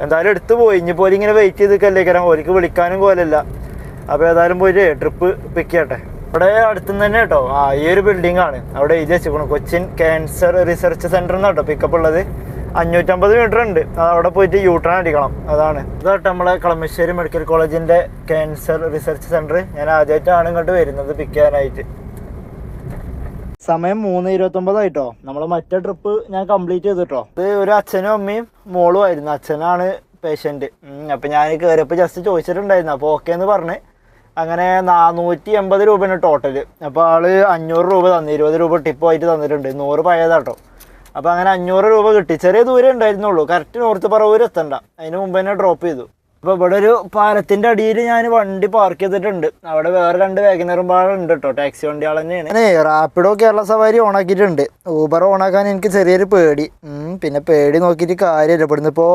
എന്തായാലും എടുത്ത് പോയി. ഇനിയിപ്പോൾ ഇങ്ങനെ വെയിറ്റ് ചെയ്ത് നിൽക്കല്ലേക്കാരം. ഓർക്ക് വിളിക്കാനും പോലല്ല. അപ്പോൾ ഏതായാലും പോയിട്ട് ട്രിപ്പ് പിക്ക് ചെയ്യട്ടെ. ഇവിടെ അടുത്തുനിന്ന് തന്നെ കേട്ടോ. ഈ ഒരു ബിൽഡിംഗ് ആണ്. അവിടെ എഴുതി വെച്ചിരിക്കണം കൊച്ചിൻ ക്യാൻസർ റിസർച്ച് സെൻറ്റർ എന്നാണ് കേട്ടോ പിക്കപ്പ് ഉള്ളത്. 550 മീറ്റർ ഉണ്ട്. അവിടെ പോയിട്ട് യൂട്ടേൺ അടിക്കണം. അതാണ് ഇതാട്ടോ നമ്മളെ കളമശ്ശേരി മെഡിക്കൽ കോളേജിൻ്റെ ക്യാൻസർ റിസർച്ച് സെൻറ്റർ. ഞാൻ ആദ്യമായിട്ടാണ് ഇങ്ങോട്ട് വരുന്നത് പിക്ക് ചെയ്യാനായിട്ട്. സമയം 3:29 ആയിട്ടോ. നമ്മൾ മറ്റേ ട്രിപ്പ് ഞാൻ കംപ്ലീറ്റ് ചെയ്തിട്ടോ. ഇത് ഒരു അച്ഛനും അമ്മയും മോളും ആയിരുന്നു. അച്ഛനാണ് പേഷ്യൻറ്റ്. അപ്പം ഞാൻ കയറിയപ്പോൾ ജസ്റ്റ് ചോദിച്ചിട്ടുണ്ടായിരുന്നു. അപ്പോൾ ഓക്കെ എന്ന് പറഞ്ഞ് അങ്ങനെ 480 രൂപയാണ് ടോട്ടല്. അപ്പോൾ ആള് 500 രൂപ തന്നു. 20 രൂപ ടിപ്പായിട്ട് തന്നിട്ടുണ്ട്. 100 പഴയതാട്ടോ. അപ്പോൾ അങ്ങനെ 500 രൂപ കിട്ടി. ചെറിയ ദൂരം ഉണ്ടായിരുന്നുള്ളൂ. കറക്റ്റ് നോർത്ത് പറവൂർ എത്തണ്ട. അതിന് മുമ്പ് തന്നെ ഡ്രോപ്പ് ചെയ്തു. അപ്പോൾ ഇവിടെ ഒരു പാലത്തിൻ്റെ അടിയിൽ ഞാൻ വണ്ടി പാർക്ക് ചെയ്തിട്ടുണ്ട്. അവിടെ വേറെ 2 വാഗനറും പാടുണ്ട് കേട്ടോ. ടാക്സി വണ്ടികൾ തന്നെയാണ്. റാപ്പിഡോ കേരള സവാരി ഓണാക്കിയിട്ടുണ്ട്. ഊബർ ഓണാക്കാൻ എനിക്ക് ചെറിയൊരു പേടി. പിന്നെ പേടി നോക്കിയിട്ട് കാര്യമില്ല. ഇവിടുന്ന് ഇപ്പോൾ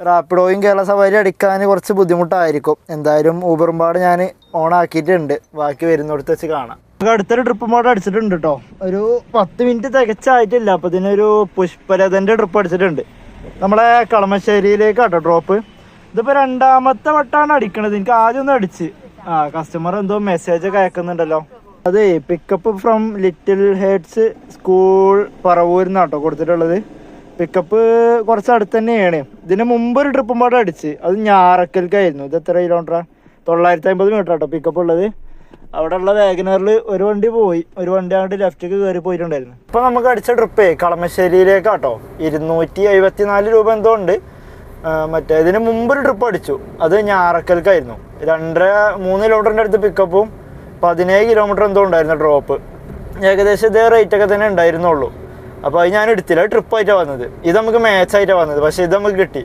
റാപ്പിഡോയും കേരള സവാരി അടിക്കാൻ കുറച്ച് ബുദ്ധിമുട്ടായിരിക്കും. എന്തായാലും ഊബറും പാട് ഞാൻ ഓണാക്കിയിട്ടുണ്ട്. ബാക്കി വരുന്നിടത്ത് വെച്ച് കാണാം. നമുക്ക് അടുത്തൊരു ട്രിപ്പ് പാട് അടിച്ചിട്ടുണ്ട് കേട്ടോ. ഒരു 10 മിനിറ്റ് തികച്ചായിട്ടില്ല. അപ്പോൾ ഇതിനൊരു പുഷ്പലതൻ്റെ ട്രിപ്പ് അടിച്ചിട്ടുണ്ട്. നമ്മളെ കളമശ്ശേരിയിലേക്ക് കേട്ടോ ഡ്രോപ്പ്. ഇതിപ്പോൾ 2ാമത്തെ വട്ടമാണ് അടിക്കണത്. എനിക്ക് ആദ്യം ഒന്ന് അടിച്ച് കസ്റ്റമർ എന്തോ മെസ്സേജൊക്കെ അയക്കുന്നുണ്ടല്ലോ. അതെ pickup from Little Hearts School പറവൂരിന്നാണ് കേട്ടോ കൊടുത്തിട്ടുള്ളത്. പിക്കപ്പ് കുറച്ച് അടുത്ത് തന്നെയാണ്. ഇതിന് മുമ്പ് ഒരു ട്രിപ്പും പാടെ അടിച്ച്. അത് ഞാറക്കൽക്കായിരുന്നു. ഇത് എത്ര കിലോമീറ്ററാണ്? 950 മീറ്റർ കേട്ടോ പിക്കപ്പ് ഉള്ളത്. അവിടെ ഉള്ള വാഗനറിൽ ഒരു വണ്ടി പോയി. ഒരു വണ്ടി അങ്ങോട്ട് ലെഫ്റ്റിലേക്ക് കയറി പോയിട്ടുണ്ടായിരുന്നു. ഇപ്പോൾ നമുക്ക് അടിച്ച ട്രിപ്പേ കളമശ്ശേരിയിലേക്കാട്ടോ. 274 രൂപ എന്തോ ഉണ്ട്. മറ്റേ ഇതിന് മുമ്പൊരു ട്രിപ്പ് അടിച്ചു. അത് ഞാറക്കൽക്കായിരുന്നു. 2-3 കിലോമീറ്ററിൻ്റെ അടുത്ത് പിക്കപ്പും 17 കിലോമീറ്റർ എന്തോ ഉണ്ടായിരുന്നു ഡ്രോപ്പ്. ഏകദേശം ഇതേ റേറ്റൊക്കെ തന്നെ ഉണ്ടായിരുന്നുള്ളൂ. അപ്പോൾ അത് ഞാൻ എടുത്തില്ല. ട്രിപ്പായിട്ടാണ് വന്നത്. ഇത് നമുക്ക് മാച്ചായിട്ടാണ് വന്നത്. പക്ഷേ ഇത് നമുക്ക് കിട്ടി.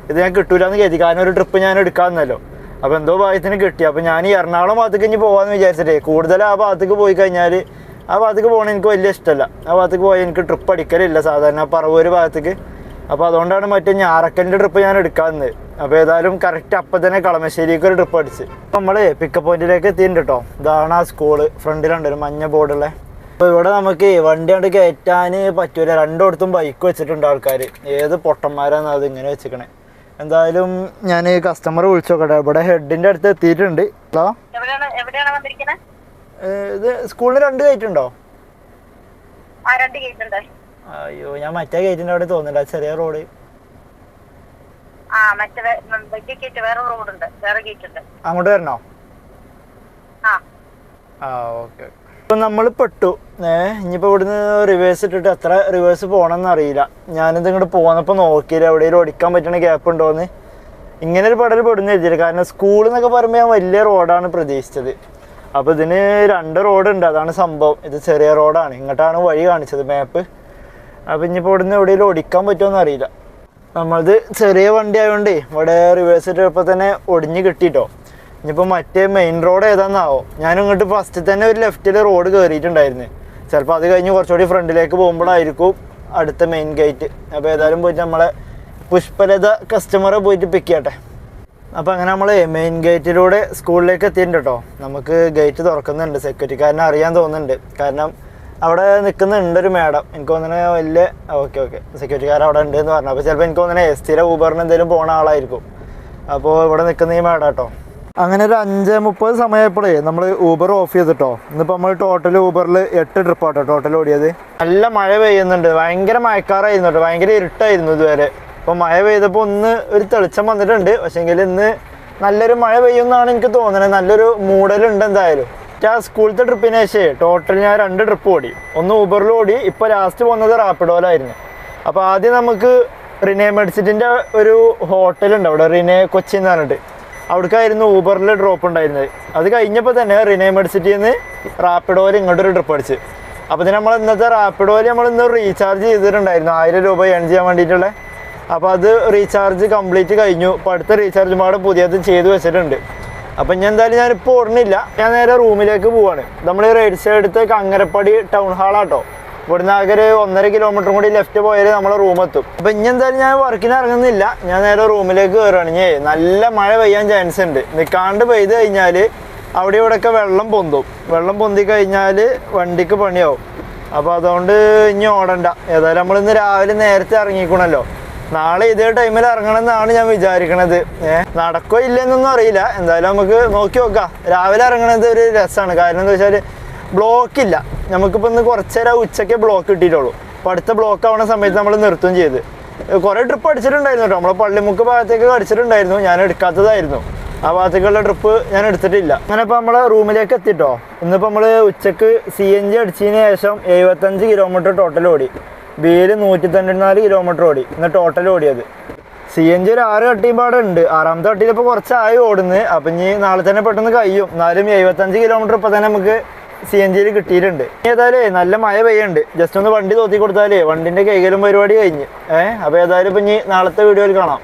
ഇത് ഞാൻ കിട്ടൂല എന്ന് കരുതി. കാരണം ഒരു ട്രിപ്പ് ഞാൻ എടുക്കാമെന്നല്ലോ. അപ്പോൾ എന്തോ ഭാഗ്യത്തിന് കിട്ടി. അപ്പോൾ ഞാൻ ഈ എറണാകുളം ഭാഗത്തേക്ക് ഇനി പോകാമെന്ന് വിചാരിച്ചിട്ടേ. കൂടുതൽ ആ ഭാഗത്തേക്ക് പോയി കഴിഞ്ഞാൽ ആ ഭാഗത്തേക്ക് പോകണം എനിക്ക് വലിയ ഇഷ്ടമല്ല. ആ ഭാഗത്തേക്ക് പോയാൽ എനിക്ക് ട്രിപ്പ് അടിക്കലില്ല സാധാരണ പറവൂർ ഭാഗത്തേക്ക്. അപ്പോൾ അതുകൊണ്ടാണ് മറ്റേ ഞാറക്കലിൻ്റെ ട്രിപ്പ് ഞാൻ എടുക്കാമെന്നത്. അപ്പോൾ ഏതായാലും കറക്റ്റ് അപ്പം തന്നെ കളമശ്ശേരിക്ക് ഒരു ട്രിപ്പ് അടിച്ച്. നമ്മൾ പിക്കപ്പ് പോയിന്റിലേക്ക് എത്തിയിട്ടുണ്ട് കേട്ടോ. ഇതാണ് ആ സ്കൂള്. ഫ്രണ്ടിലുണ്ട് ഒരു മഞ്ഞ ബോർഡുള്ള. അപ്പോൾ ഇവിടെ നമുക്ക് വണ്ടി കൊണ്ട് കയറ്റാൻ പറ്റൂല. 2 ബൈക്ക് വെച്ചിട്ടുണ്ട് ആൾക്കാർ. ഏത് പൊട്ടന്മാരാണ് അത് ഇങ്ങനെ വെച്ചിക്കണേ. എന്തായാലും ഞാൻ കസ്റ്റമർ വിളിച്ചു നോക്കട്ടെ. ഇവിടെ ഹെഡിൻ്റെ അടുത്ത് എത്തിയിട്ടുണ്ട്. ഹലോ, ഇത് സ്കൂളിന് 2 ഗേറ്റ് ഉണ്ടോ? അയ്യോ, ഞാൻ മറ്റേ ഗേറ്റിൻ്റെ അവിടെ തോന്നില്ല. ചെറിയ റോഡ്. അങ്ങോട്ട് വരണോ? ഓക്കെ. ഇപ്പം നമ്മൾ പെട്ടു. ഇനിയിപ്പോൾ ഇവിടുന്ന് റിവേഴ്സ് ഇട്ടിട്ട് എത്ര റിവേഴ്സ് പോകണമെന്ന് അറിയില്ല. ഞാനിത് ഇങ്ങോട്ട് പോകുന്നപ്പോൾ നോക്കിയില്ല എവിടെയെങ്കിലും ഓടിക്കാൻ പറ്റുന്ന ഗ്യാപ്പ് ഉണ്ടോയെന്ന്. ഇങ്ങനെ ഒരു പടൽ പെടുന്ന എഴുതിയില്ല. കാരണം സ്കൂൾ എന്നൊക്കെ പറയുമ്പോൾ ഞാൻ വലിയ റോഡാണ് പ്രതീക്ഷിച്ചത്. അപ്പോൾ ഇതിന് 2 റോഡുണ്ട്. അതാണ് സംഭവം. ഇത് ചെറിയ റോഡാണ്. ഇങ്ങോട്ടാണ് വഴി കാണിച്ചത് മാപ്പ്. അപ്പോൾ ഇനിയിപ്പോൾ ഇവിടുന്ന് എവിടെയെങ്കിലും ഓടിക്കാൻ പറ്റുമോ എന്നറിയില്ല. നമ്മളത് ചെറിയ വണ്ടി ആയതുകൊണ്ടേ ഇവിടെ റിവേഴ്സ് ഇട്ടപ്പോൾ തന്നെ ഒടിഞ്ഞ് കിട്ടിയിട്ടോ. ഇനിയിപ്പോൾ മറ്റേ മെയിൻ റോഡ് ഏതാണെന്നാവോ. ഞാൻ ഇങ്ങോട്ട് ഫസ്റ്റ് തന്നെ ഒരു ലെഫ്റ്റിൽ റോഡ് കയറിയിട്ടുണ്ടായിരുന്നു. ചിലപ്പോൾ അത് കഴിഞ്ഞ് കുറച്ചുകൂടി ഫ്രണ്ടിലേക്ക് പോകുമ്പോഴായിരിക്കും അടുത്ത മെയിൻ ഗേറ്റ്. അപ്പോൾ ഏതായാലും പോയിട്ട് നമ്മളെ പുഷ്പലത കസ്റ്റമറെ പോയിട്ട് പിക്ക് ചെയ്യട്ടെ. അപ്പോൾ അങ്ങനെ നമ്മൾ മെയിൻ ഗേറ്റിലൂടെ സ്കൂളിലേക്ക് എത്തിയിട്ടുണ്ട് കേട്ടോ. നമുക്ക് ഗേറ്റ് തുറക്കുന്നുണ്ട്. സെക്യൂരിറ്റിക്കാരനെ അറിയാൻ തോന്നുന്നുണ്ട്. കാരണം അവിടെ നിൽക്കുന്നുണ്ട് ഒരു മാഡം. എനിക്ക് തോന്നുന്നത് വലിയ ഓക്കെ സെക്യൂരിറ്റിക്കാരൻ അവിടെ ഉണ്ട് എന്ന് പറഞ്ഞു. അപ്പോൾ ചിലപ്പോൾ എനിക്ക് തോന്നുന്നത് സ്ഥിരം ഊബറിന് എന്തെങ്കിലും പോണ ആളായിരിക്കും. അപ്പോൾ ഇവിടെ നിൽക്കുന്ന ഈ മാഡം കേട്ടോ. അങ്ങനെ ഒരു 5:30 സമയപ്പോഴേ നമ്മൾ ഊബർ ഓഫ് ചെയ്തിട്ടോ. ഇന്നിപ്പോൾ നമ്മൾ ടോട്ടൽ ഊബറിൽ 8 ട്രിപ്പാട്ടോ ടോട്ടൽ ഓടിയത്. നല്ല മഴ പെയ്യുന്നുണ്ട്. ഭയങ്കര മഴക്കാറായിരുന്നു കേട്ടോ. ഭയങ്കര ഇരുട്ടായിരുന്നു ഇതുവരെ. അപ്പോൾ മഴ പെയ്തപ്പോൾ ഒരു തെളിച്ചം വന്നിട്ടുണ്ട്. പക്ഷേങ്കിൽ ഇന്ന് നല്ലൊരു മഴ പെയ്യുമെന്നാണ് എനിക്ക് തോന്നുന്നത്. നല്ലൊരു മൂടലുണ്ട് എന്തായാലും. ആ സ്കൂളത്തെ ട്രിപ്പിന് ശേഷം ടോട്ടൽ ഞാൻ 2 ട്രിപ്പ് ഓടി. ഒന്ന് ഊബറിൽ ഓടി. ഇപ്പോൾ ലാസ്റ്റ് പോകുന്നത് റാപ്പിഡോയിലായിരുന്നു. അപ്പോൾ ആദ്യം നമുക്ക് റിനെ മെഡിസിറ്റിൻ്റെ ഒരു ഹോട്ടലുണ്ട് അവിടെ, റിനെ കൊച്ചി എന്ന് പറഞ്ഞിട്ട്. അവിടേക്കായിരുന്നു ഊബറിൽ ഡ്രോപ്പ് ഉണ്ടായിരുന്നത്. അത് കഴിഞ്ഞപ്പോൾ തന്നെ റിനെ മെഡിസിറ്റിയിൽ നിന്ന് റാപ്പിഡോയിൽ ഇങ്ങോട്ടൊരു ട്രിപ്പ് അടിച്ച്. അപ്പോൾ ഇതിന് നമ്മൾ ഇന്നത്തെ റാപ്പിഡോയിൽ ഇന്ന് റീചാർജ് ചെയ്തിട്ടുണ്ടായിരുന്നു 1000 രൂപ ഏൺ ചെയ്യാൻ വേണ്ടിയിട്ടുള്ള. അപ്പോൾ അത് റീചാർജ് കംപ്ലീറ്റ് കഴിഞ്ഞു. ഇപ്പോൾ അടുത്ത റീചാർജ് പാടെ പുതിയത് ചെയ്ത് വെച്ചിട്ടുണ്ട്. അപ്പം ഞാൻ എന്തായാലും ഞാനിപ്പോൾ ഓടുന്നില്ല. ഞാൻ നേരെ റൂമിലേക്ക് പോവാണ്. നമ്മൾ ഈ റൈറ്റ് സൈഡത്തെ കങ്ങരപ്പടി ടൗൺ ഹാളാട്ടോ. ഇവിടുന്ന് ആകെ 1.5 കിലോമീറ്റർ കൂടി ലെഫ്റ്റ് പോയാൽ നമ്മളെ റൂമെത്തും. അപ്പം ഇനി എന്തായാലും ഞാൻ വർക്കിന് ഇറങ്ങുന്നില്ല. ഞാൻ നേരെ റൂമിലേക്ക് കയറുകയാണ്. നല്ല മഴ പെയ്യാൻ ചാൻസ് ഉണ്ട്. നിൽക്കാണ്ട് പെയ്ത് കഴിഞ്ഞാൽ അവിടെ ഇവിടെയൊക്കെ വെള്ളം പൊന്തും. വെള്ളം പൊന്തി കഴിഞ്ഞാൽ വണ്ടിക്ക് പണിയാവും. അപ്പോൾ അതുകൊണ്ട് ഇനി ഓടണ്ട. ഏതായാലും നമ്മളിന്ന് രാവിലെ നേരത്തെ ഇറങ്ങിക്കണല്ലോ. നാളെ ഇതേ ടൈമിൽ ഇറങ്ങണമെന്നാണ് ഞാൻ വിചാരിക്കണത്. നടക്കോ ഇല്ലെന്നൊന്നും അറിയില്ല. എന്തായാലും നമുക്ക് നോക്കി നോക്കാം. രാവിലെ ഇറങ്ങണത് ഒരു രസമാണ്. കാരണം എന്താ വെച്ചാൽ ബ്ലോക്കില്ല. നമുക്കിപ്പോൾ ഇന്ന് കുറച്ച് നേരം ഉച്ചയ്ക്ക് ബ്ലോക്ക് കിട്ടിയിട്ടുള്ളൂ. അപ്പോൾ അടുത്ത ബ്ലോക്ക് ആവുന്ന സമയത്ത് നമ്മൾ നിർത്തുകയും ചെയ്ത്. കുറേ ട്രിപ്പ് അടിച്ചിട്ടുണ്ടായിരുന്നു കേട്ടോ. നമ്മളെ പള്ളിമുക്ക് ഭാഗത്തേക്ക് അടിച്ചിട്ടുണ്ടായിരുന്നു. ഞാൻ എടുക്കാത്തതായിരുന്നു. ആ ഭാഗത്തേക്കുള്ള ട്രിപ്പ് ഞാൻ എടുത്തിട്ടില്ല. അങ്ങനെ ഇപ്പോൾ നമ്മൾ റൂമിലേക്ക് എത്തിട്ടോ. ഇന്നിപ്പോൾ നമ്മൾ ഉച്ചക്ക് CNG അടിച്ചതിന് ശേഷം 75 കിലോമീറ്റർ ടോട്ടൽ ഓടി. ബിയിൽ 194 കിലോമീറ്റർ ഓടി. ഇന്ന് ടോട്ടൽ ഓടിയത്. CNG ഒരു 6 കട്ടിയും ഉണ്ട്. 6ാമത്തെ കട്ടിയിൽ ഇപ്പോൾ കുറച്ചായി ഓടുന്നത്. അപ്പം ഇനി നാളെ തന്നെ പെട്ടെന്ന് കഴിയും. എന്നാലും 75 കിലോമീറ്റർ ഇപ്പോൾ തന്നെ നമുക്ക് CNGയിൽ കിട്ടിയിട്ടുണ്ട്. ഏതായാലും നല്ല മഴ പെയ്യുന്നുണ്ട്. ജസ്റ്റ് ഒന്ന് വണ്ടി തോത്തി കൊടുത്താലേ വണ്ടിൻ്റെ കൈകലും പരിപാടി കഴിഞ്ഞ്. അപ്പോൾ ഏതായാലും ഇപ്പം ഇനി നാളത്തെ വീഡിയോയിൽ കാണാം.